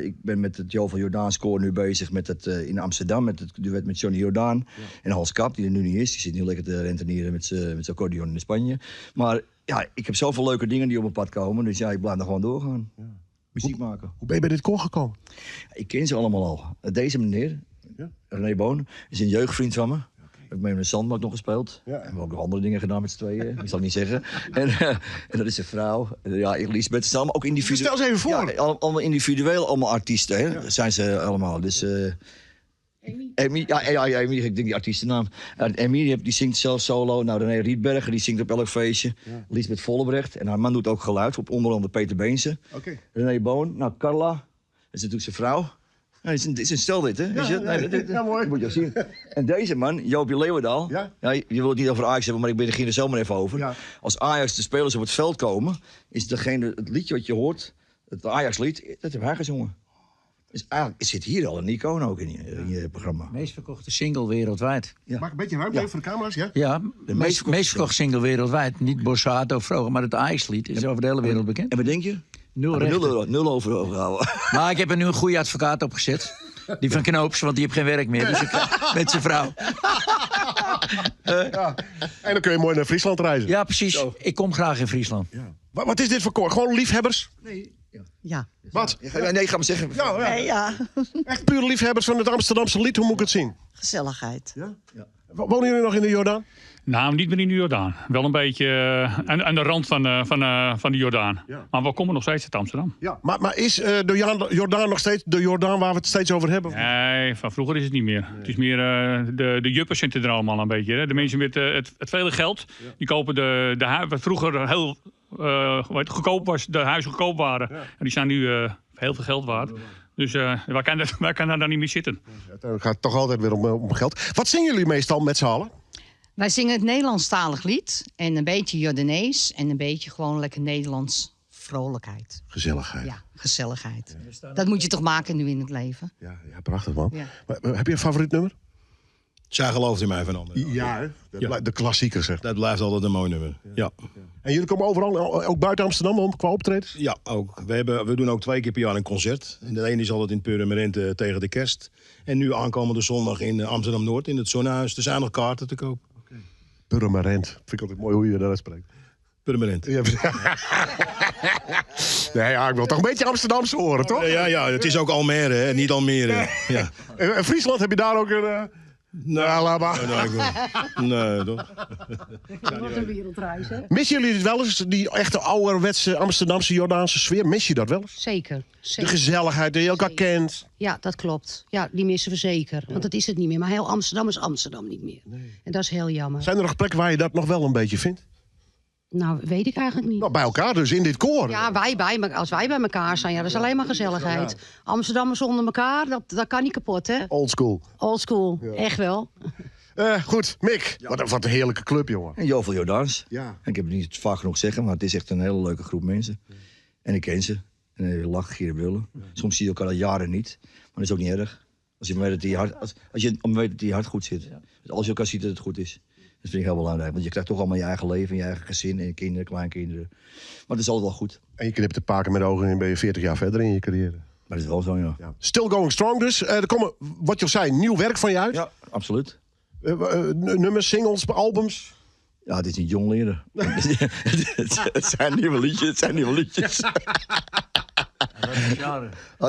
Ik ben met het Jo van Jordaan score nu bezig met het in Amsterdam. Met het duet met Johnny Jordaan. En Hans Kap, die er nu niet is. Die zit nu lekker te rentenieren met zijn accordeon in Spanje. Maar ja, ik heb zoveel leuke dingen die op mijn pad komen. Dus ja, ik blijf nog gewoon doorgaan. Ja. Muziek maken. Hoe ben je bij dit koor gekomen? Ik ken ze allemaal al. Deze meneer, René Boon, is een jeugdvriend van me. Ik heb met een zandbak nog gespeeld. Ja. En we hebben ook nog andere dingen gedaan met z'n tweeën. Ik zal het niet zeggen. En dat is een vrouw. Ja, Elisabeth. Ze zijn allemaal ook individueel. Stel ze even voor. Ja, allemaal individueel, allemaal artiesten. Hè? Ja. Dat zijn ze allemaal. Dus... Amy, ik denk die artiestennaam. Amy die zingt zelf solo. Nou, René Rietberger die zingt op elk feestje. Ja. Lisbeth Vollebrecht. En haar man doet ook geluid. Op onder andere Peter Beense. Okay. René Boon. Nou, Carla. Dat is natuurlijk zijn vrouw. Ja, het is een stel dit, hè? Ja, mooi. Dat moet je ook zien. En deze man, Joopje Leeuwendaal. Ja? Ja, je wil het niet over Ajax hebben, maar ik begin er zelf maar even over. Ja. Als Ajax de spelers op het veld komen, is het liedje wat je hoort, het Ajax-lied, dat heb hij gezongen. Dus eigenlijk zit hier al een icoon ook in je programma. Meest verkochte single wereldwijd. Ja. Maak een beetje ruimte even voor de camera's, ja? Ja, de meest verkochte single wereldwijd. Niet Borsato vroeger, maar het Ajax-lied is over de hele wereld bekend. En wat denk je? 0 overgehouden. Maar ik heb er nu een goede advocaat op gezet. Die van Knoops, want die heeft geen werk meer. Dus met zijn vrouw. Ja. En dan kun je mooi naar Friesland reizen. Ja, precies. Zo. Ik kom graag in Friesland. Ja. Wat is dit voor koor? Gewoon liefhebbers? Nee. Ja. Wat? Nee, ik ga maar zeggen. Ja. Nee, ja. Echt pure liefhebbers van het Amsterdamse lied. Hoe moet ik het zien? Gezelligheid. Ja? Ja. Wonen jullie nog in de Jordaan? Nou, niet meer in de Jordaan. Wel een beetje aan de rand van de Jordaan. Ja. Maar we komen nog steeds uit Amsterdam. Ja. Maar is de Jordaan nog steeds de Jordaan waar we het steeds over hebben? Nee, van vroeger is het niet meer. Ja. Het is meer de juppers zitten er allemaal een beetje. Hè? De mensen met het vele geld, die kopen de wat vroeger heel goedkoop was, de huizen goedkoop waren. Ja. En die zijn nu heel veel geld waard. Dus waar kan daar dan niet meer zitten? Het gaat toch altijd weer om geld. Wat zingen jullie meestal met z'n allen? Wij zingen het Nederlandstalig lied en een beetje Jordanees en een beetje gewoon lekker Nederlands vrolijkheid. Gezelligheid. Ja, gezelligheid. Ja. Dat moet je toch maken nu in het leven? Ja, prachtig man. Ja. Maar, heb je een favoriet nummer? Zij gelooft in mij van anderen. Ja, hè? De klassieker, zeg. Dat blijft altijd een mooi nummer. Ja. En jullie komen overal, ook buiten Amsterdam, qua optredens? Ja, ook. We doen ook 2 keer per jaar een concert. En de ene is altijd in Purmerend tegen de kerst. En nu aankomende zondag in Amsterdam-Noord, in het Zonnehuis. Er zijn nog kaarten te koop. Purmerend. Vind ik altijd mooi hoe je dat uitspreekt. Purmerend. Ja. Nee, ja, ik wil toch een beetje Amsterdamse horen, toch? Ja, het is ook Almere, hè? Niet Almere. Ja. En Friesland, heb je daar ook een... Nou, laat maar. Nee, toch? Dat wordt een wereldreis, hè? Missen jullie het wel eens, die echte ouderwetse Amsterdamse Jordaanse sfeer? Mis je dat wel eens? Zeker. De gezelligheid, die je elkaar kent. Ja, dat klopt. Ja, die missen we zeker. Want dat is het niet meer. Maar heel Amsterdam is Amsterdam niet meer. Nee. En dat is heel jammer. Zijn er nog plekken waar je dat nog wel een beetje vindt? Nou, weet ik eigenlijk niet. Nou, bij elkaar dus, in dit koor. Ja, als wij bij elkaar zijn, ja, dat is alleen maar gezelligheid. Amsterdammers zonder elkaar, dat kan niet kapot, hè? Old school. Old school, echt wel. Goed, Mick. Wat een heerlijke club, jongen. En Jovel Jordaans. Ja. Ik heb het niet vaak genoeg zeggen, maar het is echt een hele leuke groep mensen. Ja. En ik ken ze. En we lachen, gieren, brullen. Ja. Soms zie je elkaar al jaren niet. Maar dat is ook niet erg. Als je weet dat die hart goed zit. Ja. Dus als je elkaar ziet dat het goed is. Dat vind ik heel belangrijk. Want je krijgt toch allemaal je eigen leven, je eigen gezin en je kinderen, kleinkinderen. Maar het is altijd wel goed. En je knipt de paken met ogen en ben je 40 jaar verder in je carrière. Maar dat is wel zo, ja. Still going strong dus. Er komen, wat je al zei, nieuw werk van je uit. Ja, absoluut. Nummers, singles, albums. Ja, het is niet jong leren. Het zijn nieuwe liedjes.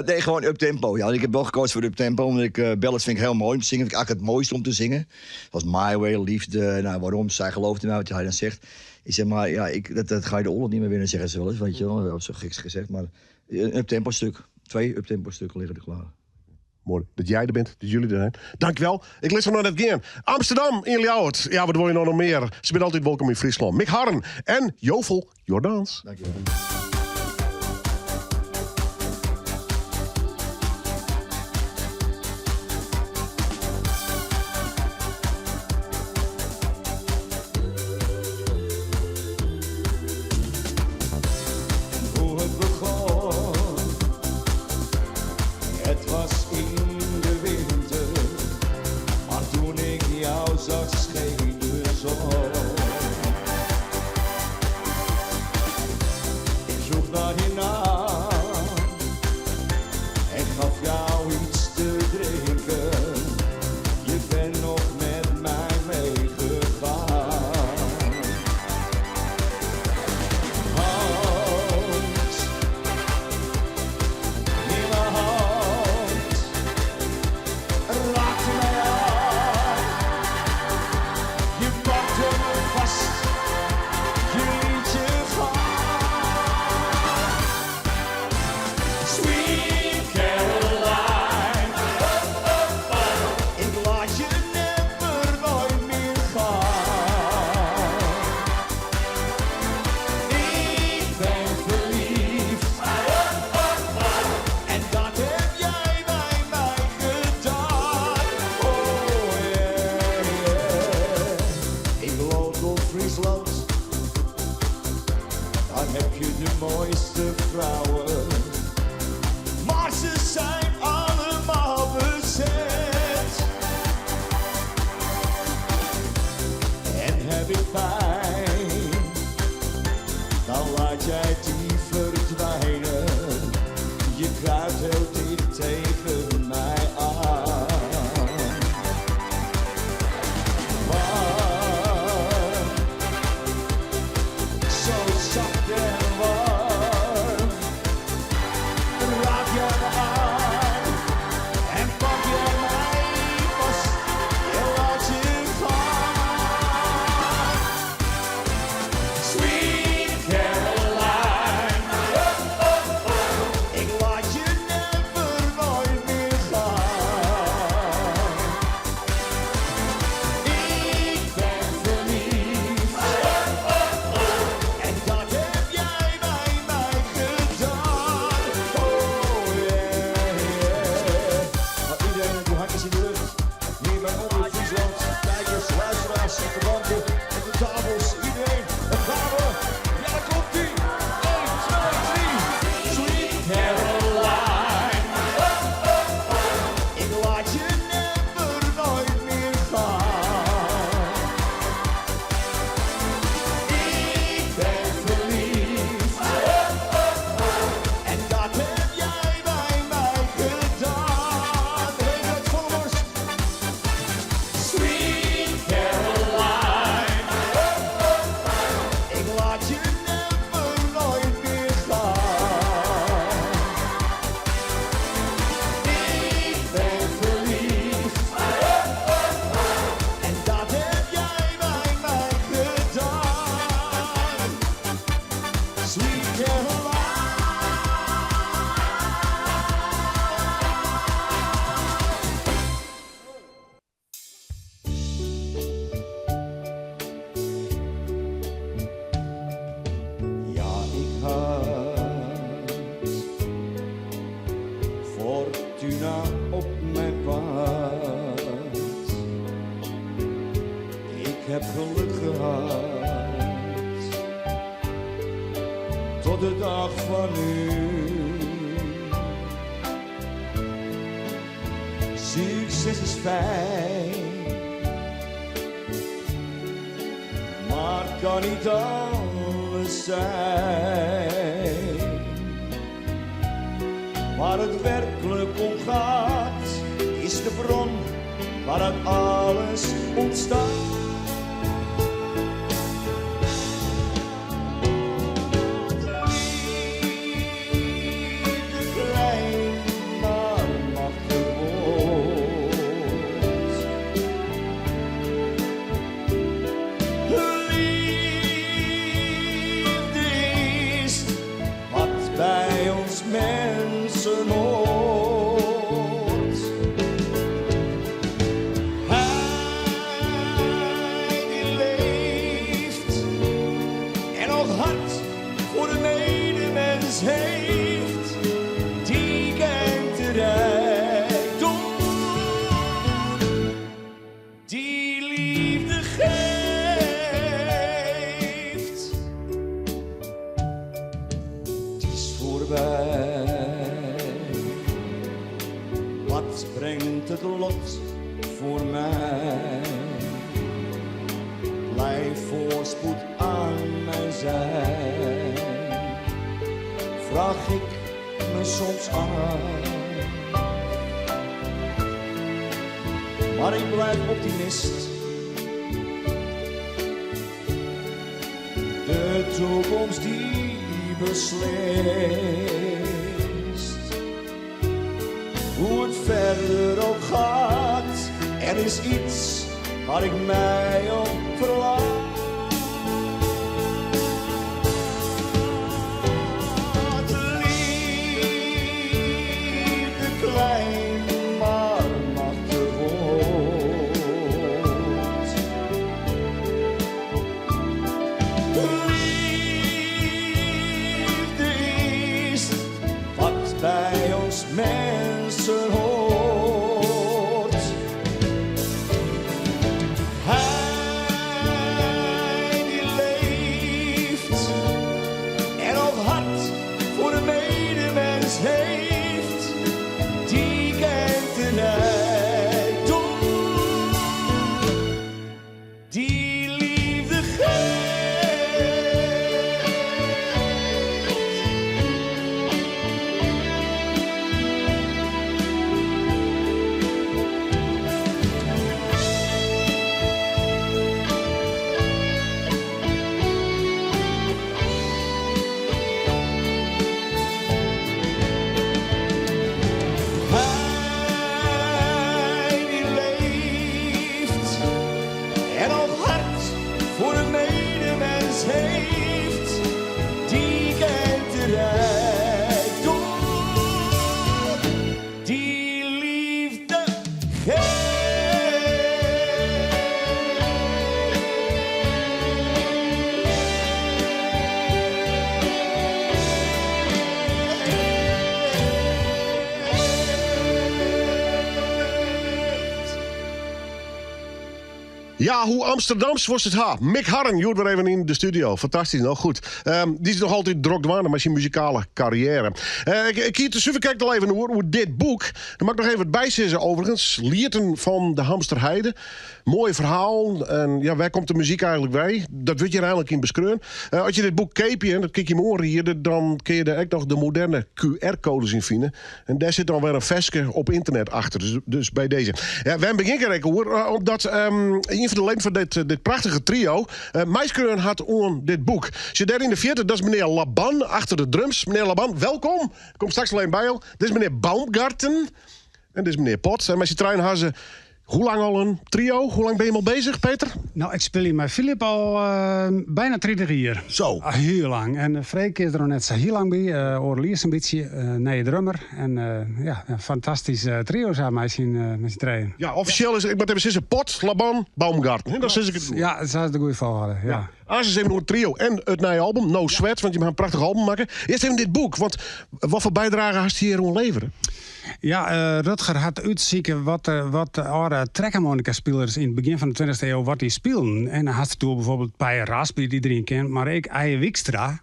Nee, gewoon uptempo. Ja, ik heb wel gekozen voor uptempo, omdat ballads vind ik heel mooi om te zingen. Vind ik eigenlijk het mooiste om te zingen. Zoals My Way, Liefde. Nou, waarom? Zij gelooft in mij, wat hij dan zegt. Ik zeg maar, ja, dat ga je de oorlog niet meer winnen, zeggen ze wel eens. Weet je wel, dat is zo geks gezegd. Maar een uptempo stuk. 2 uptempo stukken liggen er klaar. Mooi dat jij er bent, dat jullie er zijn. Dankjewel. Ik luister nog net gaan. Amsterdam, in Ljouwert. Ja, wat wil je nog meer? Ze zijn altijd welkom in Friesland. Mick Harren en Jovel Jordaans. Dankjewel. Sweet Caroline. gehad. Fortuna op mijn pad. Ik heb geluk gehad. Tot de dag van nu. Succes is fijn, maar kan niet alles zijn. Waar het werkelijk om gaat, is de bron waaruit alles ontstaat. Wat brengt het lot voor mij? Blijf voorspoed aan mijn zij. Vraag ik me soms af. Maar ik blijf optimist. De toekomst die beslist. Hoe het verder ook gaat, er is iets waar ik mij op verlaat. Liefde klein, maar machtig wordt. Liefde is wat bij ons mensen hoort. Hij die leeft en ook hart voor de medemens heeft, die kent de rijkdom, die liefde geeft. En ook hart voor een medemens heeft, die kent de rijkdom, die liefde geeft. Ja, hoe Amsterdams was het ha? Mick Harren, je hoort weer even in de studio. Fantastisch, nou goed. Die is nog altijd druk dwaan met zijn muzikale carrière. Ik hier te even kijken al even hoe dit boek. Daar mag ik nog even wat bijzeggen overigens. Lieten van de Hamsterheide. Mooi verhaal. En ja, waar komt de muziek eigenlijk bij? Dat wordt je eigenlijk in beschreven. Als je dit boek keep je, en dat kijk je morgen hier, dan kun je er ook nog de moderne QR-codes in vinden. En daar zit dan weer een versje op internet achter. Dus bij deze. Ja, wij beginnen kijken hoor, omdat een van de leden van dit prachtige trio meiskeun had aan dit boek. Zit daar in de vierde, dat is meneer Laban achter de drums. Meneer Laban, welkom. Kom straks alleen bij jou. Dit is meneer Baumgarten. En dit is meneer Pot. En met z'n trein hadden ze. Hoe lang al een trio? Hoe lang ben je al bezig, Peter? Nou, ik speel hier met Filip al bijna 30 jaar. Zo. Heel lang. En Freek is er nog net zo heel lang bij. Orliers een beetje, nee, drummer. En ja, een fantastisch trio samen met z'n tweeën. Ja, officieel is het, ik moet even zeggen, Pot, Laban, Baumgarten. Dat is het. Ja, dat is de goede volgorde, ja. Als eens even een trio en het nieuwe album, No Sweat, want je mag een prachtig album maken. Eerst even dit boek, want wat voor bijdrage had je hier leveren? Ja, Rutger had uitzieken wat de oude trekharmonica-spelers in het begin van de 20e eeuw wat die speelden. En dan had ze toen bijvoorbeeld Pije Raspi, die iedereen kent, maar ik Eije Wikstra.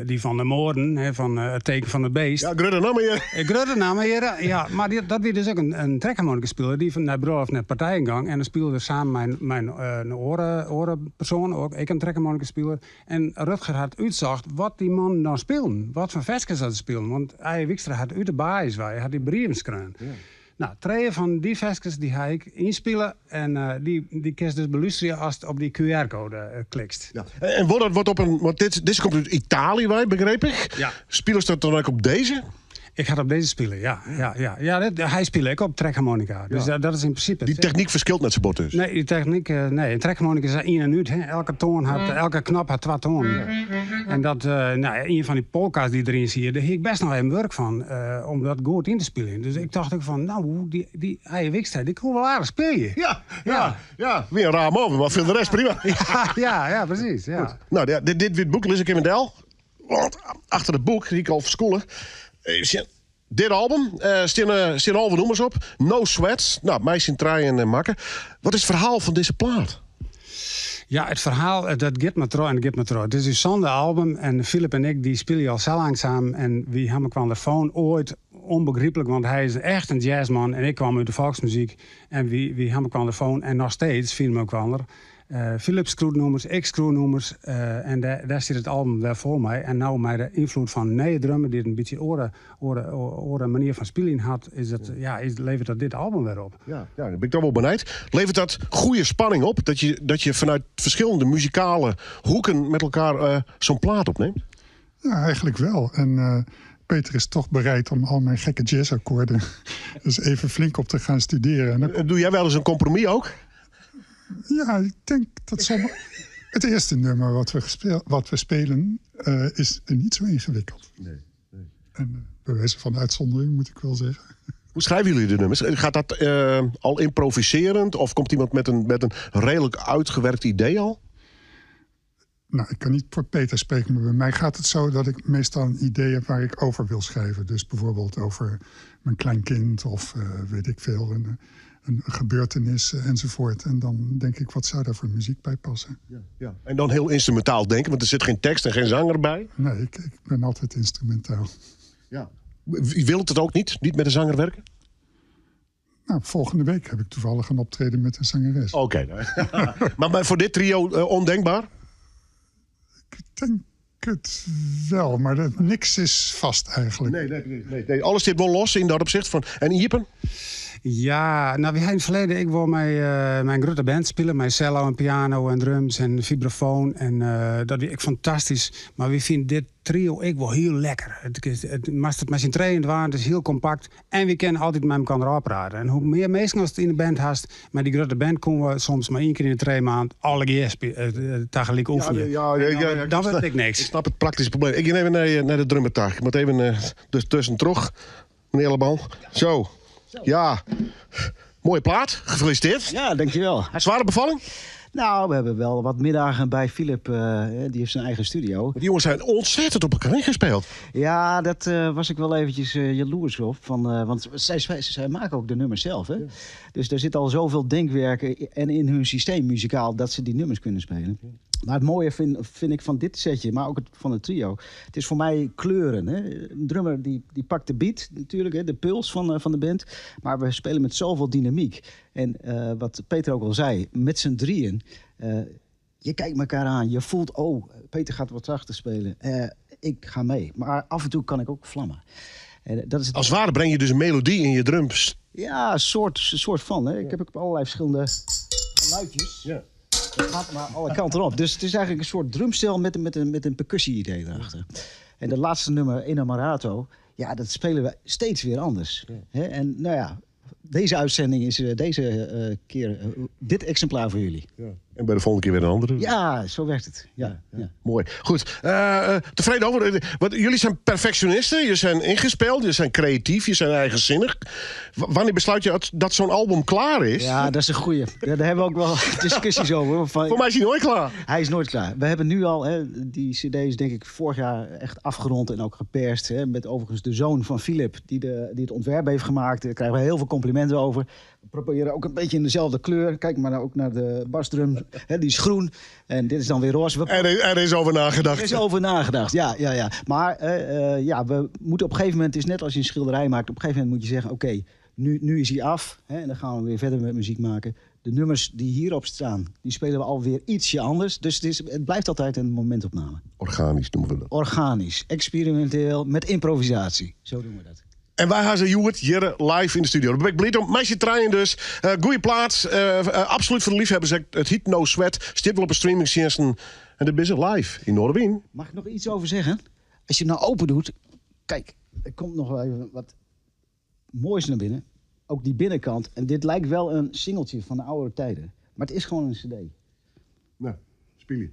Die van de Moorden, van het teken van het beest. Ja, Grudde Nammejer. Grudde Nammejer, ja. Maar dat was dus ook een trekharmonica-speler die van naar bureau of naar partijen ging. En dan speelde samen mijn orenpersoon, ook ik een trekharmonica-speler. En Rutger had uitzocht wat die man nou speelden. Wat voor versjes dat spelen. Want Eije Wikstra had uit de baas, hij had die brieven schreven. Ja. Nou, 3 van die versjes die ga ik inspelen en die kun je dus beluisteren als je op die QR-code klikt. Ja. En wordt op een, want dit komt uit Italië, begreep ik. Ja. Spelen ze dat dan ook op deze? Ik ga op deze spelen, ja. Hij speelt ook op trekharmonica. Dus dat is in principe... Die techniek verschilt met z'n bot dus? Nee, die techniek... Nee, een trekharmonica is 1 en uit. Elke knop had 2 tonen. Ja. En dat... een van die polka's die erin zie je... daar heb ik best nog even werk van. Om dat goed in te spelen. Dus ik dacht ook van... die Eije Wikstra, die kon wel aardig spelen. Ja. Weer een raar man, maar veel de rest prima. Ja, precies. Ja. Goed. Nou, dit boek lees ik in mijn del. Want achter het boek, die ik al verscholen... Dit album, staan al nummers op. No Sweat. Nou, mij zien draaien en maken. Wat is het verhaal van deze plaat? Ja, het verhaal, dat Git me trouw en Git me trouw. Het is een zonde album en Philip en ik die spelen al zo lang samen. En we hebben kwam de phone ooit onbegrijpelijk, want hij is echt een jazzman. En ik kwam uit de volksmuziek. En we hebben kwam de phone en nog steeds vielen we elkaar. Philip screwnummers, ik screwnummers. En daar zit het album wel voor mij. En nou met de invloed van drummer die een beetje oren manier van spelen had, levert dat dit album weer op. Ja, daar ben ik toch wel benieuwd. Levert dat goede spanning op? Dat je vanuit verschillende muzikale hoeken met elkaar zo'n plaat opneemt? Ja, eigenlijk wel. En Peter is toch bereid om al mijn gekke jazzakkoorden dus even flink op te gaan studeren. En doe jij wel eens een compromis ook? Ja, ik denk dat het eerste nummer wat we spelen is niet zo ingewikkeld. Nee. En bij wijze van uitzondering moet ik wel zeggen. Hoe schrijven jullie de nummers? Gaat dat al improviserend? Of komt iemand met een redelijk uitgewerkt idee al? Nou, ik kan niet voor Peter spreken, maar bij mij gaat het zo dat ik meestal een idee heb waar ik over wil schrijven. Dus bijvoorbeeld over mijn kleinkind of weet ik veel, een gebeurtenis enzovoort. En dan denk ik, wat zou daar voor muziek bij passen? Ja. En dan heel instrumentaal denken, want er zit geen tekst en geen zanger bij? Nee, ik ben altijd instrumentaal. Ja. Wil het ook niet? Niet met een zanger werken? Nou, volgende week heb ik toevallig een optreden met een zangeres. Oké. Maar voor dit trio ondenkbaar? Ik denk het wel, maar niks is vast eigenlijk. Nee. Alles zit wel los in dat opzicht. En Iepen? Ja, nou, we hebben in het verleden, ik wil mijn grote band spelen. Mijn cello en piano en drums en vibrafoon. En dat vind ik fantastisch. Maar we vinden dit trio ik wel heel lekker. Het met z'n tweeën waren, het is heel compact. En we kunnen altijd met elkaar erop praten. En hoe meer mensen als het in de band hast, met die grote band komen we soms maar 1 keer in de 2 maanden alle keer tegelijk oefenen. Ja, dan weet ik niks. Ik snap het praktische probleem. Ik ga even naar de drummertag. Ik moet even tussen terug, meneer Leban. Zo. Ja, mooie plaat. Gefeliciteerd. Ja, dankjewel. Zware bevalling? Nou, we hebben wel wat middagen bij Philip. Die heeft zijn eigen studio. Die jongens zijn ontzettend op elkaar ingespeeld. Ja, dat was ik wel eventjes jaloers op. Want zij maken ook de nummers zelf. Hè? Ja. Dus er zit al zoveel denkwerk en in hun systeem muzikaal dat ze die nummers kunnen spelen. Ja. Maar het mooie vind ik van dit setje, maar ook van het trio. Het is voor mij kleuren. Hè? Een drummer die pakt de beat natuurlijk, hè? De puls van de band. Maar we spelen met zoveel dynamiek. En wat Peter ook al zei, met z'n drieën. Je kijkt elkaar aan, je voelt, Peter gaat wat zachter spelen. Ik ga mee. Maar af en toe kan ik ook vlammen. Dat is het... Als het ware breng je dus een melodie in je drums. Ja, een soort van. Hè? Ik heb ook allerlei verschillende geluidjes. Ja. Het gaat maar alle kanten op. Dus het is eigenlijk een soort drumstel met een percussie-idee erachter. En dat laatste nummer, Innamorato, ja, dat spelen we steeds weer anders. Ja. En nou ja, deze uitzending is deze keer dit exemplaar voor jullie. Ja. En bij de volgende keer weer een andere. Ja, zo werkt het. Ja. Mooi. Goed. Tevreden over. Want jullie zijn perfectionisten. Je zijn ingespeeld. Je zijn creatief. Je zijn eigenzinnig. Wanneer besluit je dat zo'n album klaar is? Ja, dat is een goeie. Daar hebben we ook wel discussies over. Voor mij is hij nooit klaar. Hij is nooit klaar. We hebben nu al, die cd is denk ik vorig jaar echt afgerond en ook geperst. Hè, met overigens de zoon van Philip, die het ontwerp heeft gemaakt. Daar krijgen we heel veel complimenten over. We proberen ook een beetje in dezelfde kleur. Kijk maar ook naar de basdrum. Die is groen. En dit is dan weer roze. Er is over nagedacht. Er is over nagedacht, ja. Maar we moeten op een gegeven moment, het is net als je een schilderij maakt. Op een gegeven moment moet je zeggen, oké, nu is hij af. En dan gaan we weer verder met muziek maken. De nummers die hierop staan, die spelen we alweer ietsje anders. Dus het blijft altijd een momentopname. Organisch noemen we dat. Organisch, experimenteel, met improvisatie. Zo doen we dat. En wij gaan ze hier live in de studio. Dan ben ik blij om. Meisje trein dus. Goeie plaats. Absoluut voor de liefhebbers. Het Heat No Sweat. Stipt wel op een streamingstjenesten. En dit is het live in Noorderwien. Mag ik nog iets over zeggen? Als je het nou open doet. Kijk, er komt nog wel even wat moois naar binnen. Ook die binnenkant. En dit lijkt wel een singeltje van de oude tijden. Maar het is gewoon een cd. Nou, speel je.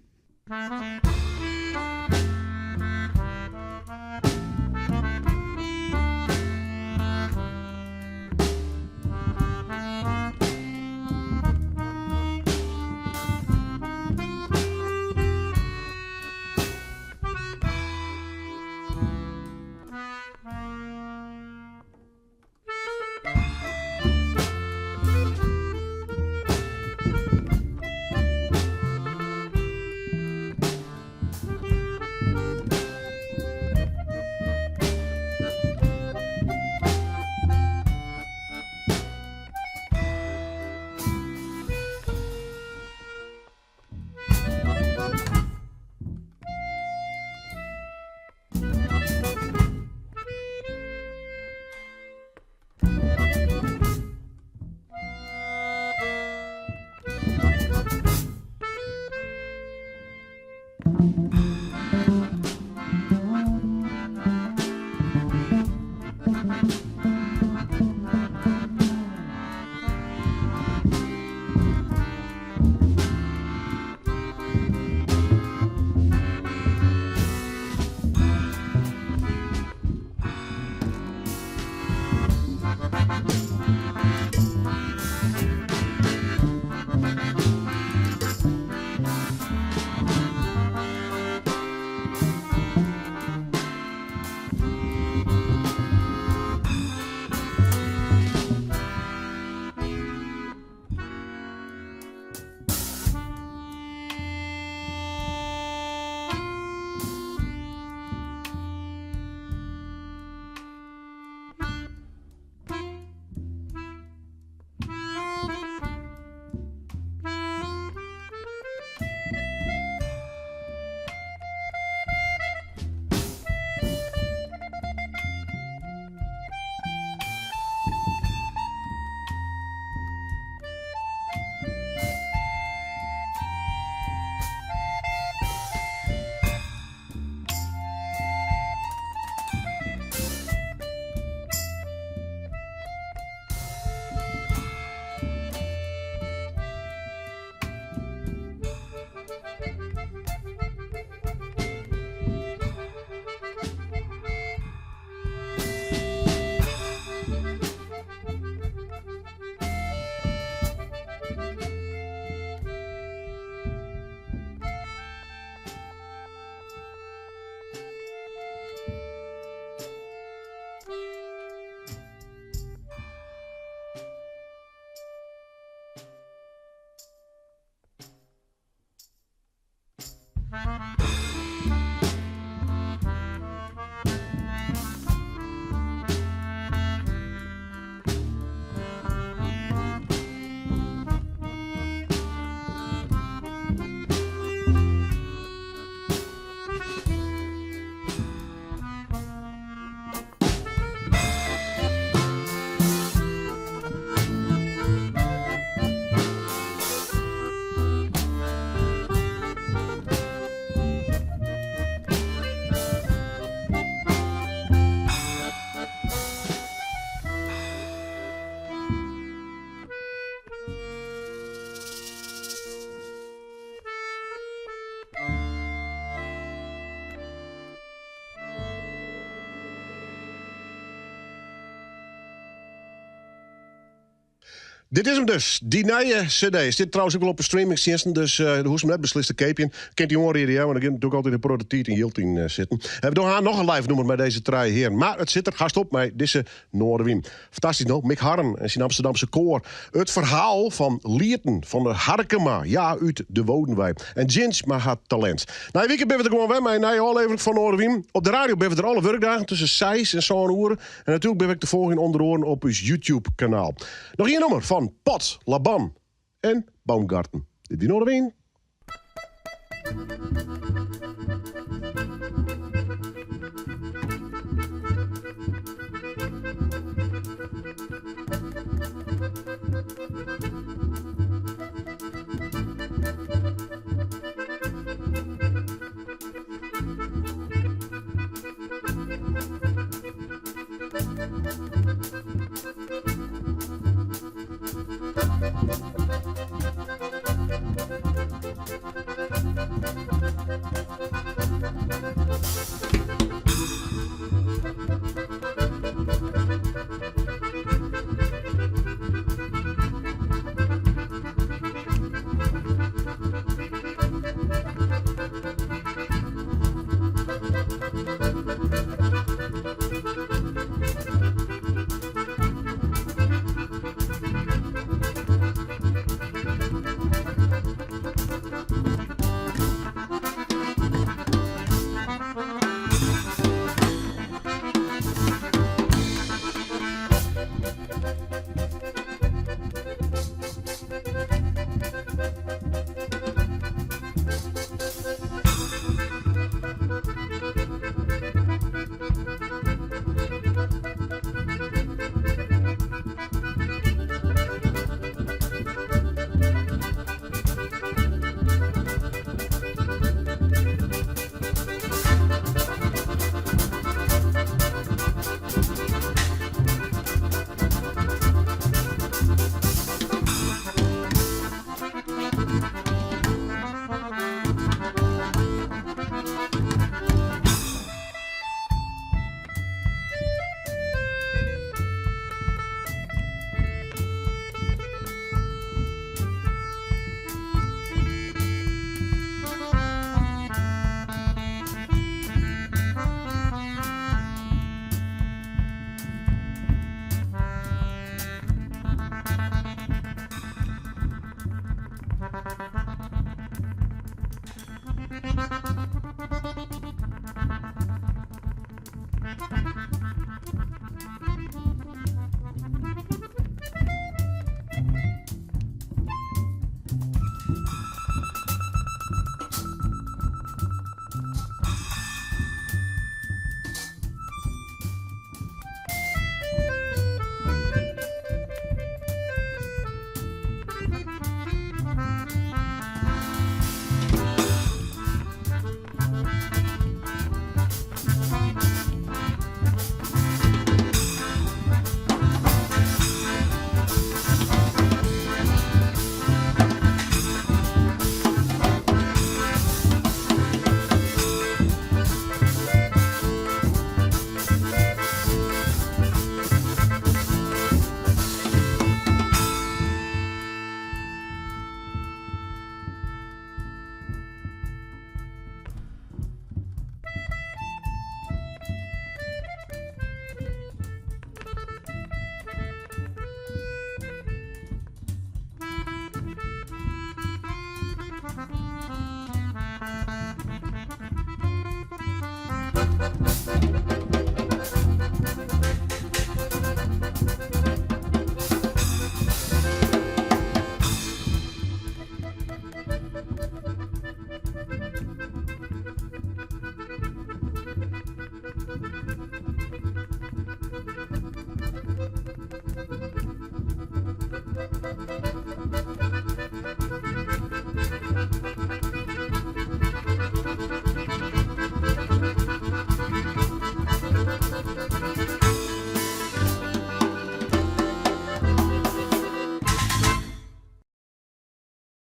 Dit is hem dus, die nieuwe cd. Zit trouwens ook wel op een streamingsdiensten, dus de hoest me net beslist te keepje. Kent die horen hier, ja, want ik heb natuurlijk altijd een prototype in Hiltien zitten. We doen haar nog een live nummer met deze drie heren. Maar het zit er gast op met deze Noorderwien. Fantastisch nog, Mick Harren en zijn Amsterdamse koor. Het verhaal van Lierten, van de Harkema, ja, uit de Wodenwijk. En Jins maar had talent. Nou, weekend ben we er gewoon weer met een nieuwe aflevering van Noorderwien. Op de radio ben we er alle werkdagen tussen 6 en zo'n uur. En natuurlijk ben ik te volgen onder oren op ons YouTube-kanaal. Nog één nummer van Pot, Laban en Baumgarten. Dit is Noorderwien.